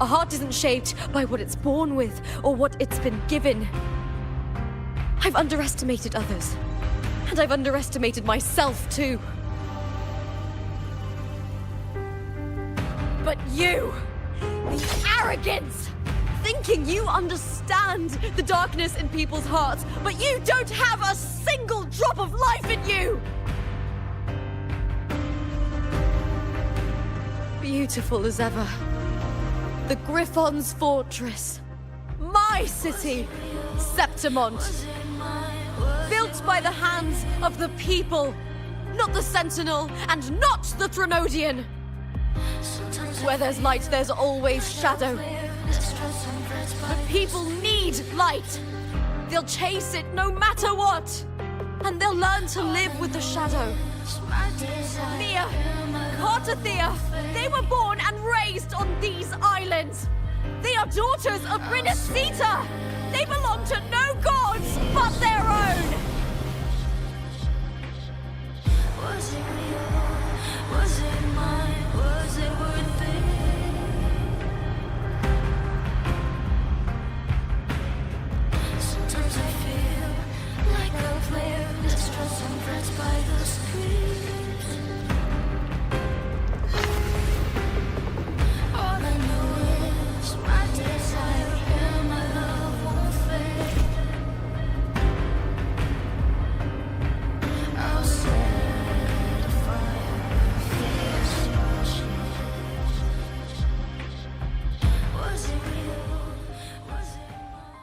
A heart isn't shaped by what it's born with or what it's been given. I've underestimated others, and I've underestimated myself too. But you, the arrogance, thinking you understand the darkness in people's hearts, but you don't have a single drop of life in you! Beautiful as ever. The Griffon's fortress. My city, Septimont. Built by the hands of the people, not the Sentinel and not the Threnodian. Where there's light, there's always shadow. But people need light. They'll chase it no matter what. And they'll learn to live with the shadow. Mia, Cartathea, they were born and raised on these islands. They are daughters of Rinascita. They belong to no gods but their own. Was it real? Was it mine? Was it worth it? Sometimes I feel like a player distressed and frets by the screams. All I know is my desire and my love won't fade. I'll set a fire against your cheeks. Was it real? Was it mine?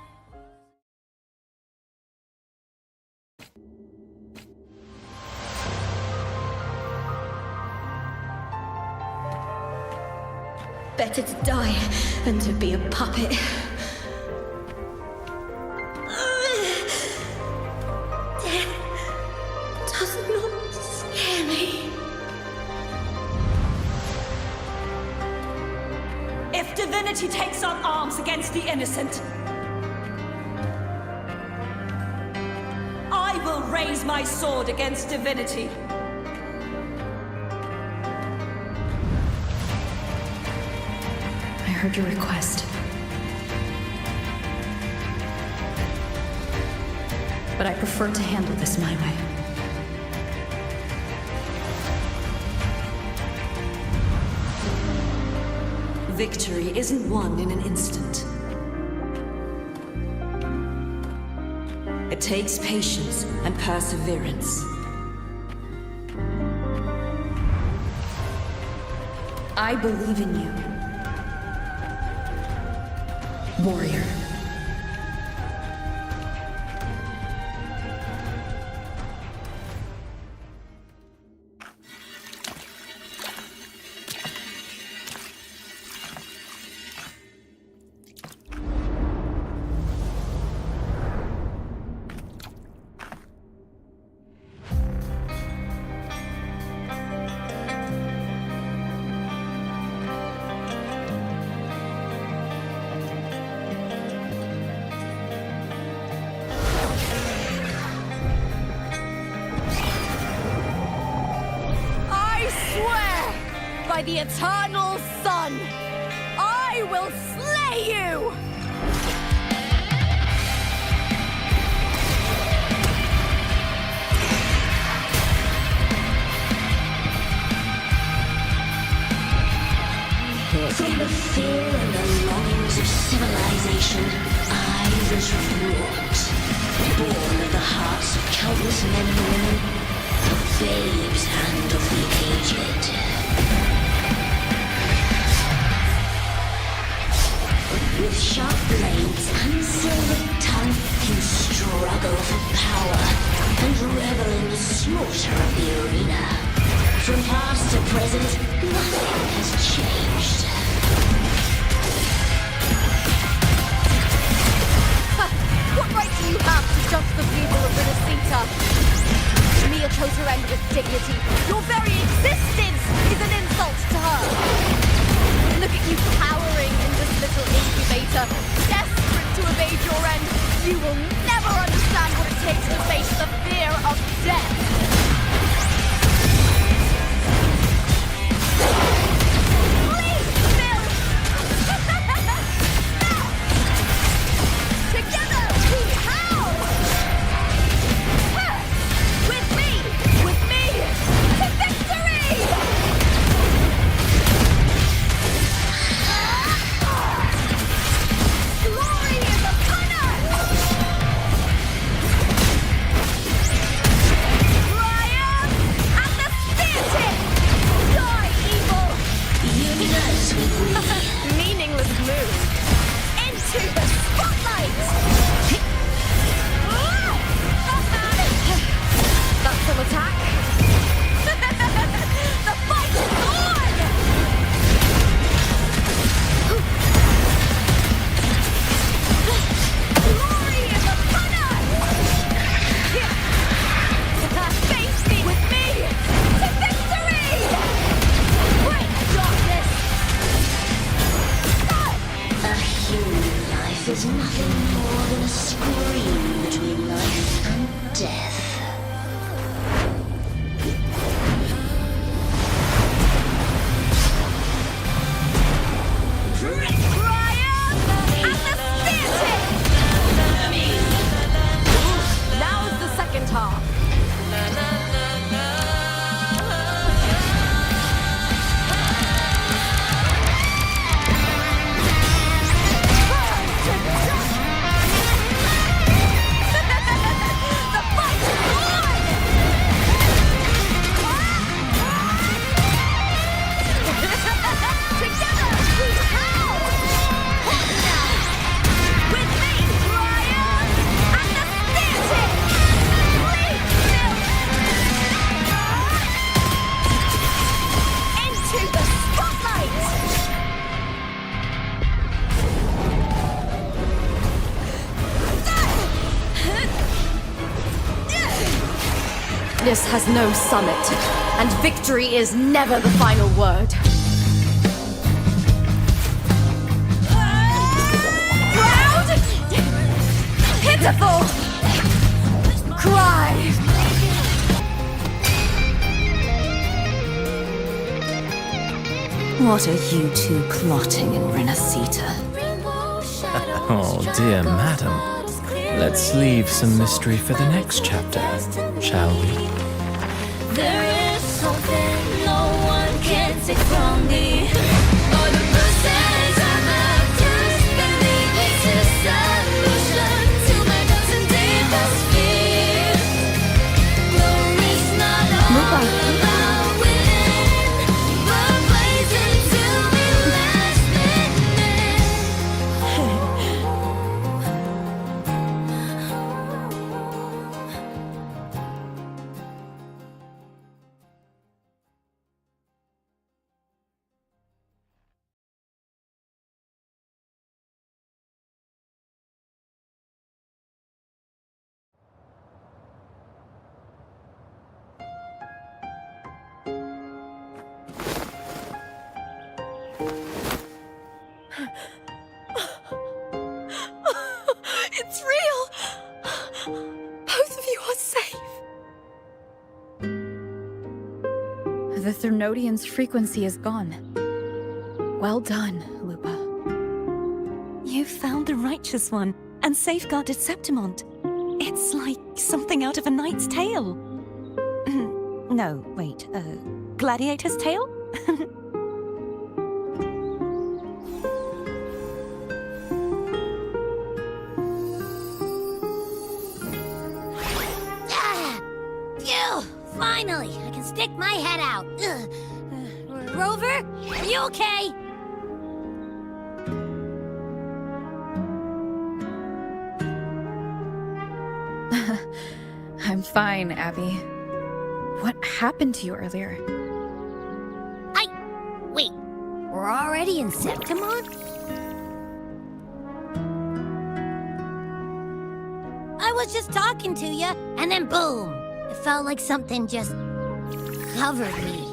Better to die than to be a puppet. Death does not scare me. If divinity takes up arms against the innocent, I will raise my sword against divinity. I heard your request. But I prefer to handle this my way. Victory isn't won in an instant. It takes patience and perseverance. I believe in you, warrior. By the eternal sun, I will slay you! From the fear and the longings of civilization, I was wrought. Born of the hearts of countless men and women, of babes and of the aged. With sharp blades and silver tongue, you struggle for power and revel in the slaughter of the arena. From past to present, nothing has changed. What right do you have to judge the people of Rinascita? Mia chose her end with dignity. Your very existence is an insult to her. Look at you cowering in this little incubator, desperate to evade your end. You will never understand what it takes to face the fear of death. Please, Bill! Together we howl! With me! To victory! Glory is upon us! Greatness has no summit, and victory is never the final word. Proud! Pitiful! Cry! What are you two plotting in Rinascita? Oh, dear madam. Let's leave some mystery for the next chapter, shall we? There is something no one can take from me. All the bruises I have just believe it's a solution to my doubts and deepest fears. Glory's not all about winning, but blazing to be last minute. It's real! Both of you are safe. The Threnodian's frequency is gone. Well done, Lupa. You found the righteous one and safeguarded Septimont. It's like something out of a knight's tale. No, wait, gladiator's tale? Phew! Finally, I can stick my head out. Rover, are you okay? I'm fine, Abby. What happened to you earlier? Wait, we're already in Septimont? I was just talking to you, and then boom! It felt like something just covered me.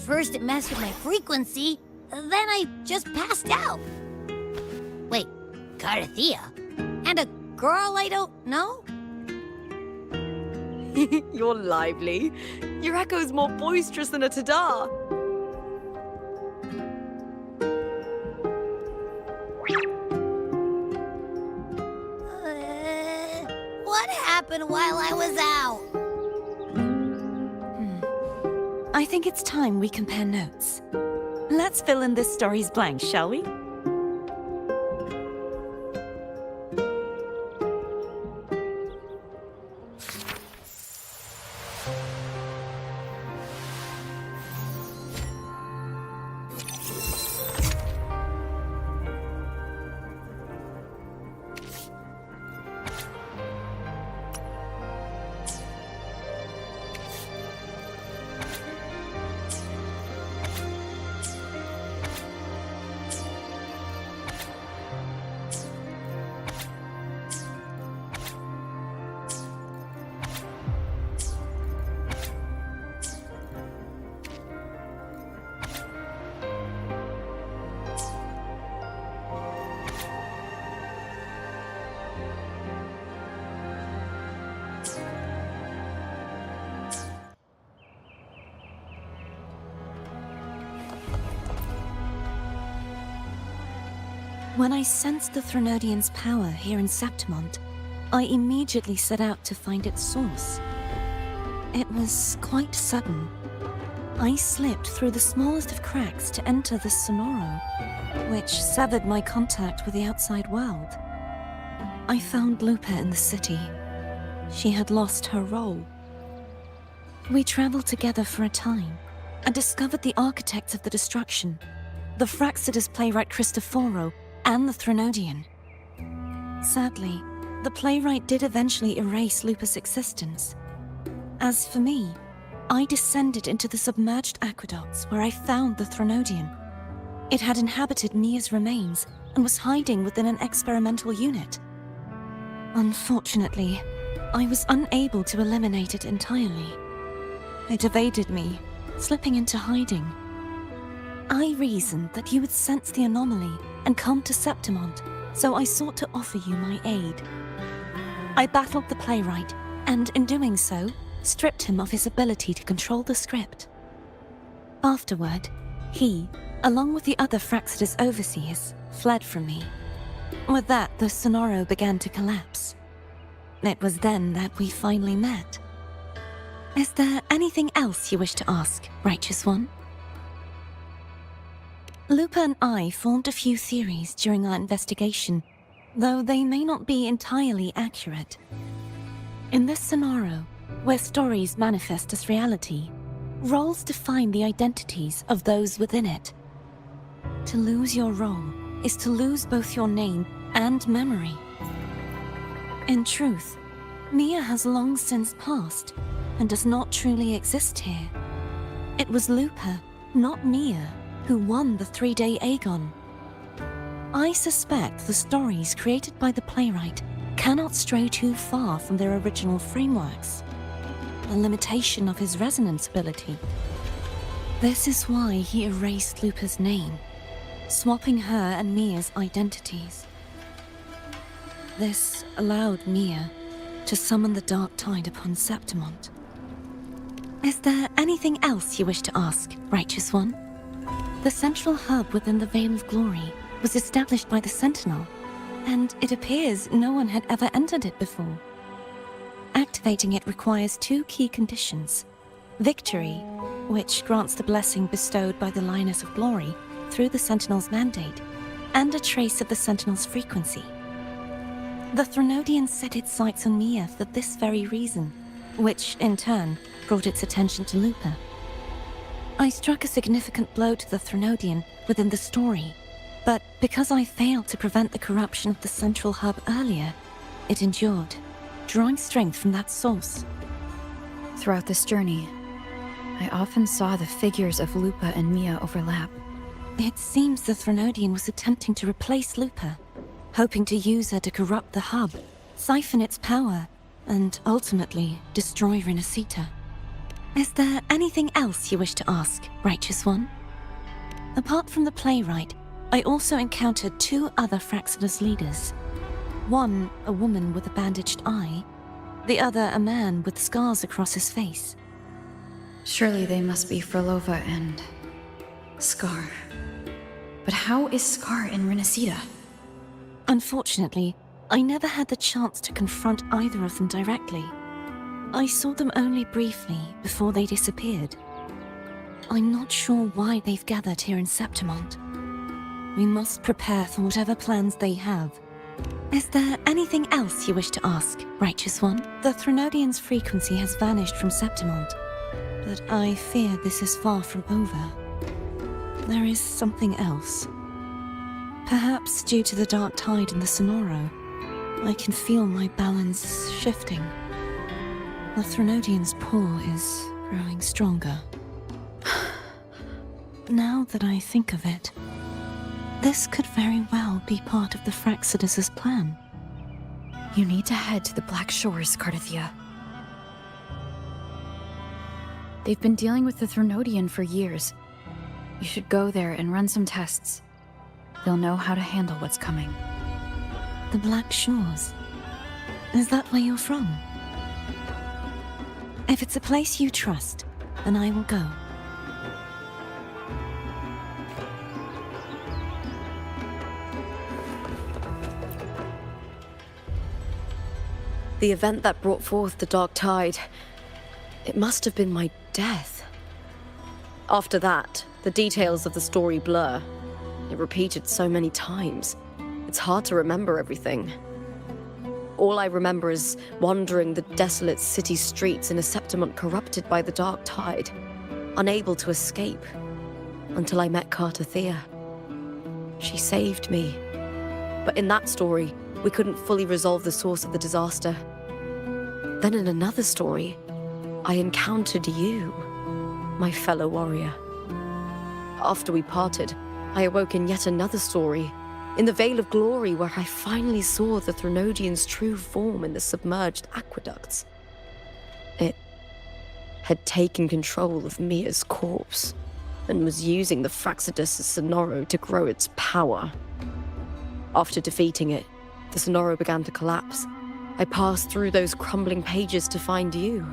First it messed with my frequency, then I just passed out. Wait, Carthea? And a girl I don't know? You're lively. Your echo's more boisterous than a tada. What happened while I was out? I think it's time we compare notes. Let's fill in this story's blanks, shall we? When I sensed the Threnodian's power here in Septimont, I immediately set out to find its source. It was quite sudden. I slipped through the smallest of cracks to enter the Sonoro, which severed my contact with the outside world. I found Lupa in the city. She had lost her role. We traveled together for a time and discovered the architects of the destruction, the Fraxidus playwright Cristoforo, and the Threnodian. Sadly, the playwright did eventually erase Lupa's existence. As for me, I descended into the submerged aqueducts where I found the Threnodian. It had inhabited Mia's remains and was hiding within an experimental unit. Unfortunately, I was unable to eliminate it entirely. It evaded me, slipping into hiding. I reasoned that you would sense the anomaly and come to Septimont, so I sought to offer you my aid. I battled the playwright, and in doing so, stripped him of his ability to control the script. Afterward, he, along with the other Fraxida's overseers, fled from me. With that, the Sonoro began to collapse. It was then that we finally met. Is there anything else you wish to ask, Righteous One? Lupa and I formed a few theories during our investigation, though they may not be entirely accurate. In this Sonoro, where stories manifest as reality, roles define the identities of those within it. To lose your role is to lose both your name and memory. In truth, Mia has long since passed and does not truly exist here. It was Lupa, not Mia, who won the 3-day Aegon. I suspect the stories created by the playwright cannot stray too far from their original frameworks, a limitation of his resonance ability. This is why he erased Lupa's name, swapping her and Mia's identities. This allowed Mia to summon the Dark Tide upon Septimont. Is there anything else you wish to ask, Righteous One? The central hub within the Veil of Glory was established by the Sentinel, and it appears no one had ever entered it before. Activating it requires 2 key conditions: victory, which grants the blessing bestowed by the Lioness of Glory through the Sentinel's mandate, and a trace of the Sentinel's frequency. The Threnodian set its sights on Mia for this very reason, which, in turn, brought its attention to Lupa. I struck a significant blow to the Threnodian within the story, but because I failed to prevent the corruption of the central hub earlier, it endured, drawing strength from that source. Throughout this journey, I often saw the figures of Lupa and Mia overlap. It seems the Threnodian was attempting to replace Lupa, hoping to use her to corrupt the hub, siphon its power, and ultimately destroy Rinascita. Is there anything else you wish to ask, Righteous One? Apart from the playwright, I also encountered 2 other Fraxida's leaders. One, a woman with a bandaged eye, the other a man with scars across his face. Surely they must be Frolova and Scar. But how is Scar in Rinascita? Unfortunately, I never had the chance to confront either of them directly. I saw them only briefly before they disappeared. I'm not sure why they've gathered here in Septimont. We must prepare for whatever plans they have. Is there anything else you wish to ask, Righteous One? The Threnodian's frequency has vanished from Septimont, but I fear this is far from over. There is something else. Perhaps due to the Dark Tide in the Sonoro, I can feel my balance shifting. The Threnodian's pull is growing stronger. Now that I think of it, this could very well be part of the Fraxidas' plan. You need to head to the Black Shores, Cardathia. They've been dealing with the Threnodian for years. You should go there and run some tests. They'll know how to handle what's coming. The Black Shores? Is that where you're from? If it's a place you trust, then I will go. The event that brought forth the Dark Tide, it must have been my death. After that, the details of the story blur. It repeated so many times. It's hard to remember everything. All I remember is wandering the desolate city streets in a Septimont corrupted by the Dark Tide, unable to escape, until I met Cardathia. She saved me. But in that story, we couldn't fully resolve the source of the disaster. Then in another story, I encountered you, my fellow warrior. After we parted, I awoke in yet another story, In the Veil of Glory, where I finally saw the Threnodian's true form in the submerged aqueducts. It had taken control of Mia's corpse and was using the Fraxidus Sonoro to grow its power. After defeating it, the Sonoro began to collapse. I passed through those crumbling pages to find you.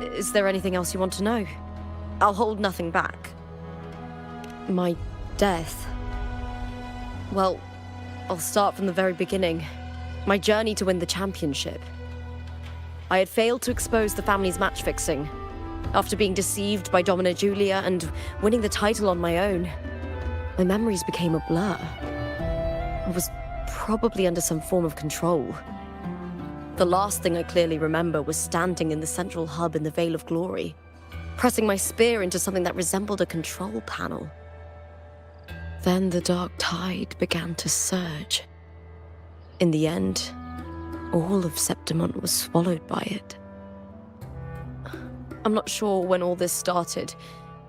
Is there anything else you want to know? I'll hold nothing back. My death. Well, I'll start from the very beginning. My journey to win the championship. I had failed to expose the family's match fixing. After being deceived by Domina Julia and winning the title on my own, my memories became a blur. I was probably under some form of control. The last thing I clearly remember was standing in the central hub in the Veil of Glory, pressing my spear into something that resembled a control panel. Then the dark tide began to surge. In the end, all of Septimont was swallowed by it. I'm not sure when all this started,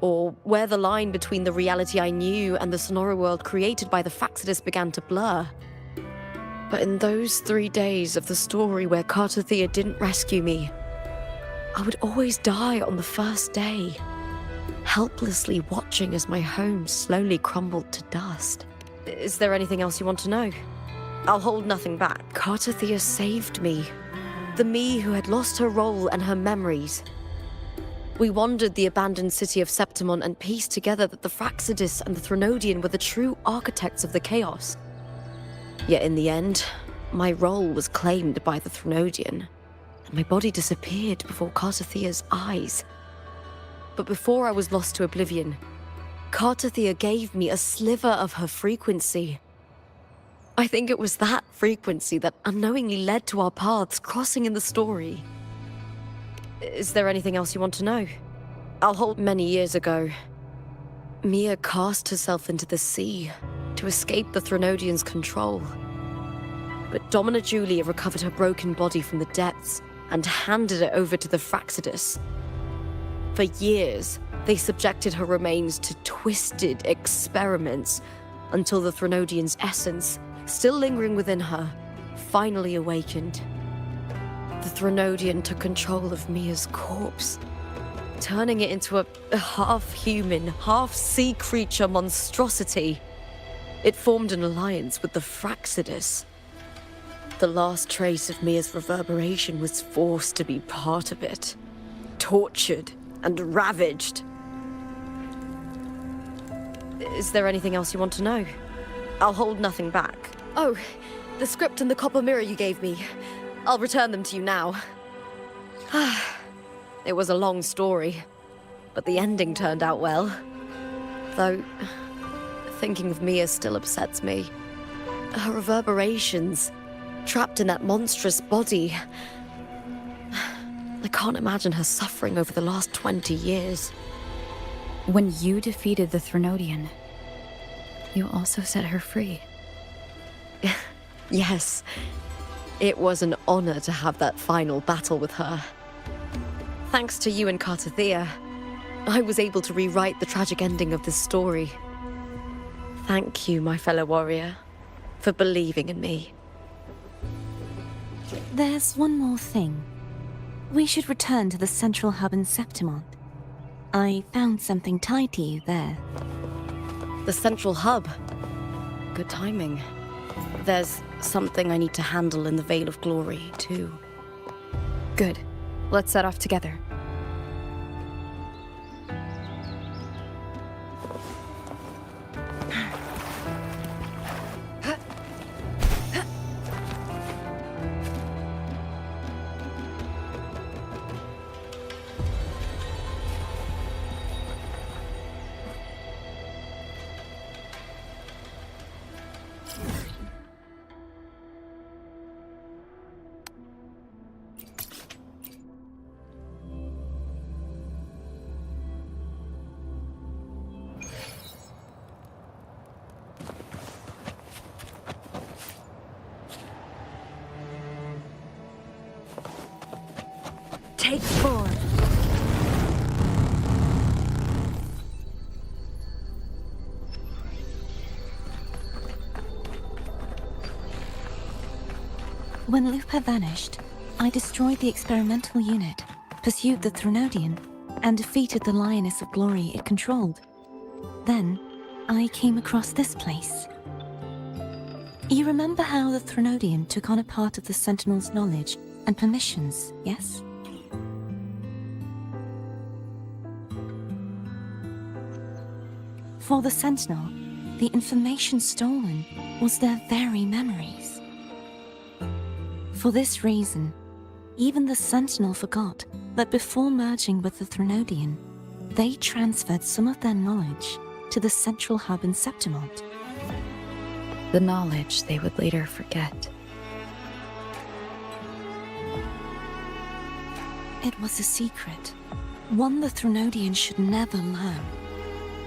or where the line between the reality I knew and the Sonoro world created by the Fraxidus began to blur. But in those 3 days of the story where Cartothea didn't rescue me, I would always die on the first day, helplessly watching as my home slowly crumbled to dust. Is there anything else you want to know? I'll hold nothing back. Cartothea saved me. The me who had lost her role and her memories. We wandered the abandoned city of Septimont and pieced together that the Fraxidus and the Threnodian were the true architects of the chaos. Yet in the end, my role was claimed by the Threnodian, and my body disappeared before Cartothea's eyes. But before I was lost to oblivion, Cartothea gave me a sliver of her frequency. I think it was that frequency that unknowingly led to our paths crossing in the story. Is there anything else you want to know? I'll hold. Many years ago, Mia cast herself into the sea to escape the Threnodian's control. But Domina Julia recovered her broken body from the depths and handed it over to the Fraxidus. For years, they subjected her remains to twisted experiments until the Threnodian's essence, still lingering within her, finally awakened. The Threnodian took control of Mia's corpse, turning it into a half-human, half-sea creature monstrosity. It formed an alliance with the Fraxidus. The last trace of Mia's reverberation was forced to be part of it, tortured and ravaged. Is there anything else you want to know? I'll hold nothing back. Oh, the script and the copper mirror you gave me. I'll return them to you now. It was a long story, but the ending turned out well. Though, thinking of Mia still upsets me. Her reverberations, trapped in that monstrous body. I can't imagine her suffering over the last 20 years. When you defeated the Threnodian, you also set her free. Yes. It was an honor to have that final battle with her. Thanks to you and Cartothea, I was able to rewrite the tragic ending of this story. Thank you, my fellow warrior, for believing in me. There's one more thing. We should return to the central hub in Septimont. I found something tied to you there. The central hub. Good timing. There's something I need to handle in the Veil of Glory, too. Good. Let's set off together. Take 4. When Lupa vanished, I destroyed the experimental unit, pursued the Threnodian, and defeated the Lioness of Glory it controlled. Then, I came across this place. You remember how the Threnodian took on a part of the Sentinel's knowledge and permissions, yes? For the Sentinel, the information stolen was their very memories. For this reason, even the Sentinel forgot that before merging with the Threnodian, they transferred some of their knowledge to the central hub in Septimont. The knowledge they would later forget. It was a secret, one the Threnodian should never learn.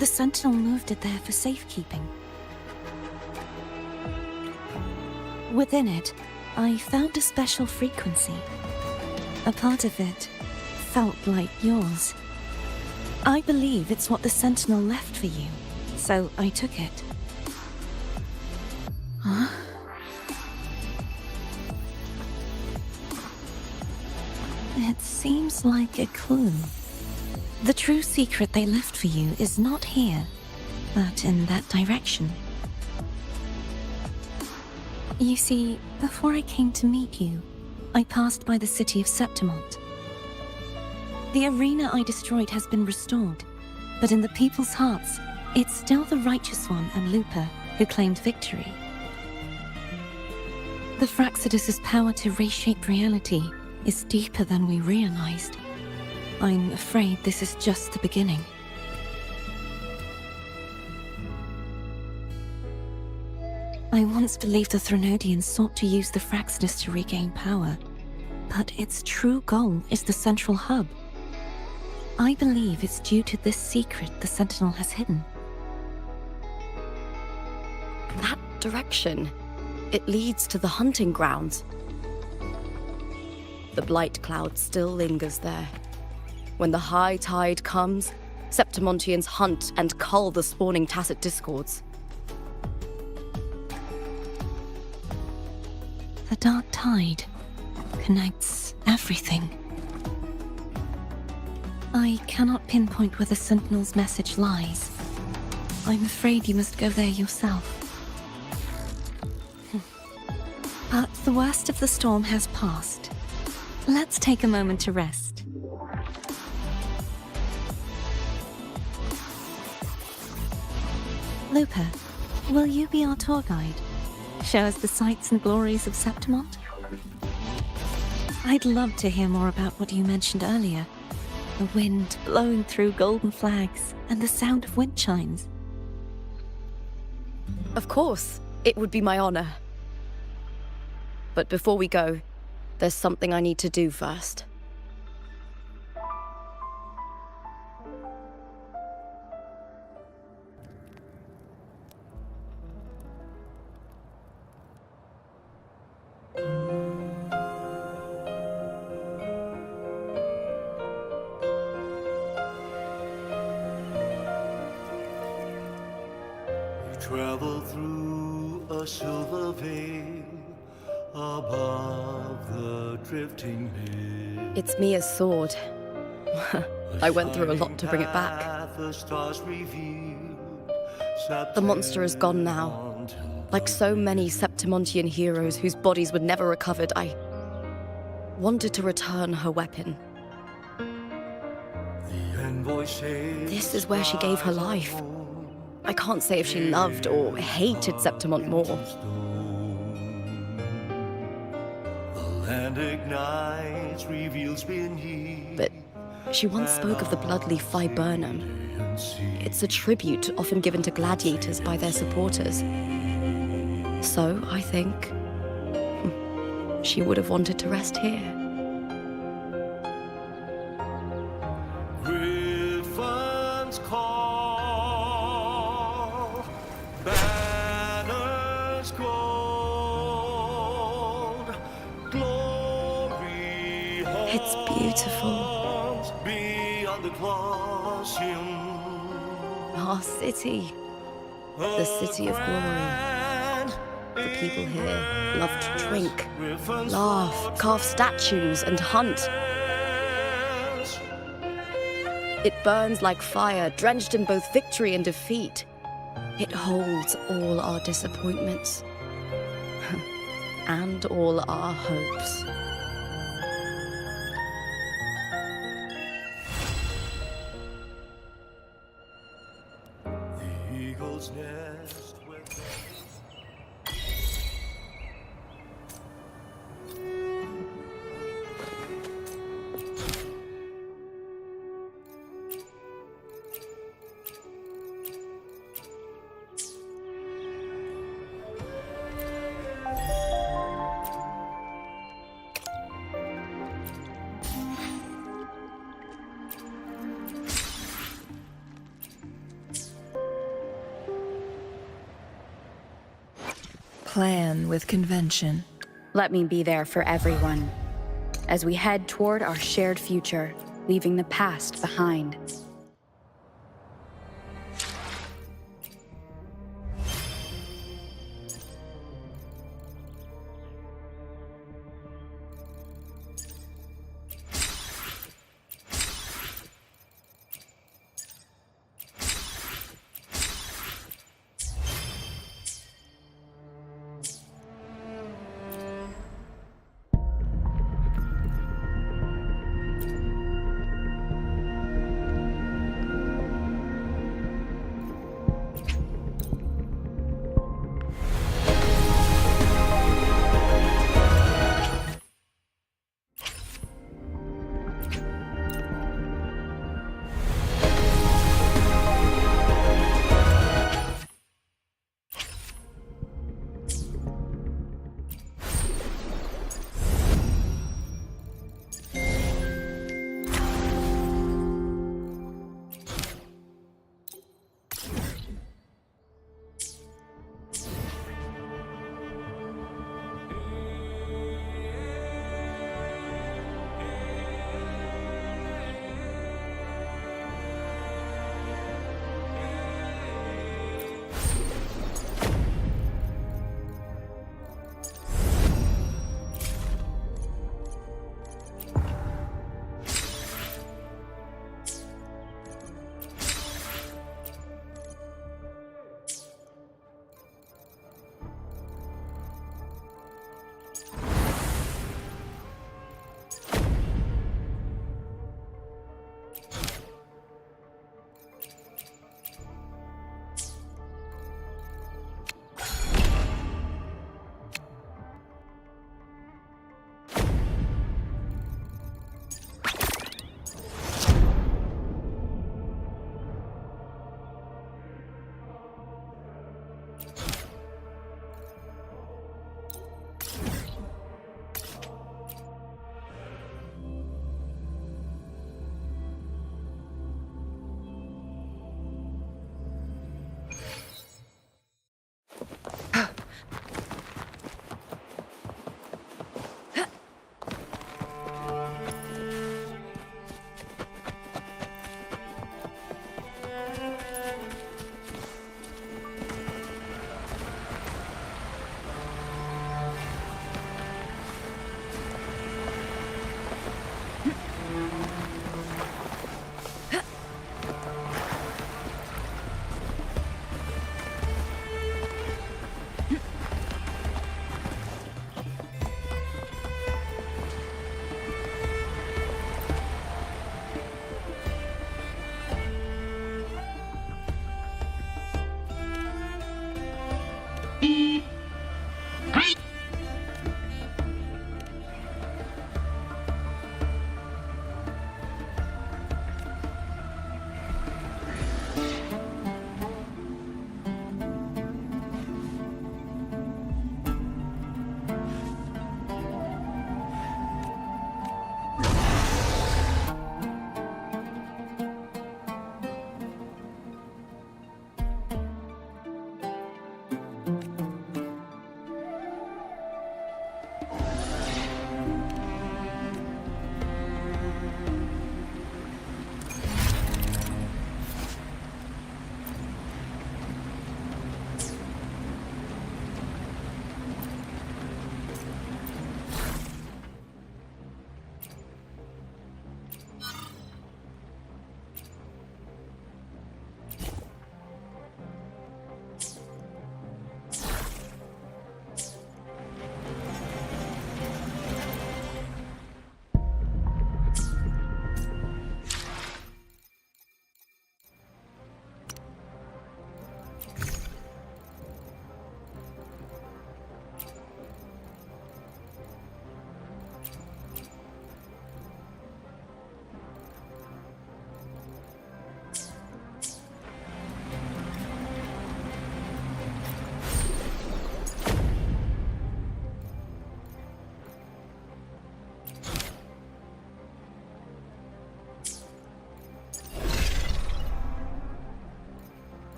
The Sentinel moved it there for safekeeping. Within it, I found a special frequency. A part of it felt like yours. I believe it's what the Sentinel left for you, so I took it. Huh? It seems like a clue. The true secret they left for you is not here, but in that direction. You see, before I came to meet you, I passed by the city of Septimont. The arena I destroyed has been restored, but in the people's hearts, it's still the Righteous One and Lupa who claimed victory. The Fraxidus' power to reshape reality is deeper than we realized. I'm afraid this is just the beginning. I once believed the Threnodians sought to use the Fraxidus to regain power, but its true goal is the central hub. I believe it's due to this secret the Sentinel has hidden. That direction, it leads to the hunting grounds. The blight cloud still lingers there. When the high tide comes, Septimontians hunt and cull the spawning Tacit Discords. The dark tide connects everything. I cannot pinpoint where the Sentinel's message lies. I'm afraid you must go there yourself. But the worst of the storm has passed. Let's take a moment to rest. Lupa, will you be our tour guide? Show us the sights and glories of Septimont? I'd love to hear more about what you mentioned earlier. The wind blowing through golden flags and the sound of wind chimes. Of course, it would be my honor. But before we go, there's something I need to do first. Travel through a silver veil above the drifting hill. It's Mia's sword. I went through a lot to bring it back. The monster is gone now. Like so many Septimontian heroes whose bodies were never recovered, I wanted to return her weapon. This is where she gave her life. I can't say if she loved or hated Septimont more. But she once spoke of the bloodleaf viburnum. It's a tribute often given to gladiators by their supporters. So, I think, she would have wanted to rest here. It's beautiful. Our city. The city of glory. The people here love to drink, laugh, carve statues, and hunt. It burns like fire, drenched in both victory and defeat. It holds all our disappointments and all our hopes. The eagle's nest with Plan with convention. Let me be there for everyone as we head toward our shared future, leaving the past behind.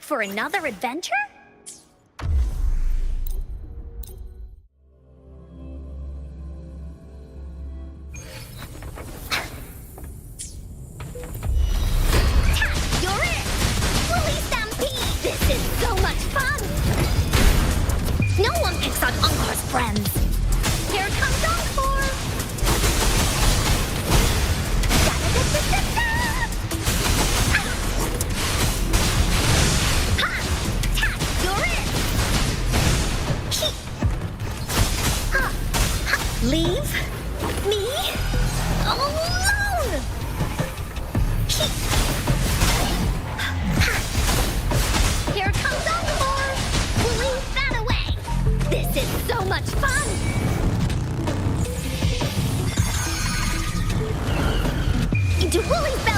for another adventure? You're it! Woolly Stampede! This is so much fun! No one picks on Ungar's friends! Here comes Ungor! Da-da-da-da-da-da! Ha! Tack! You're it! Leave me alone! Here comes Ungor! Pulling that away! This is so much fun! Into Woolly's belly!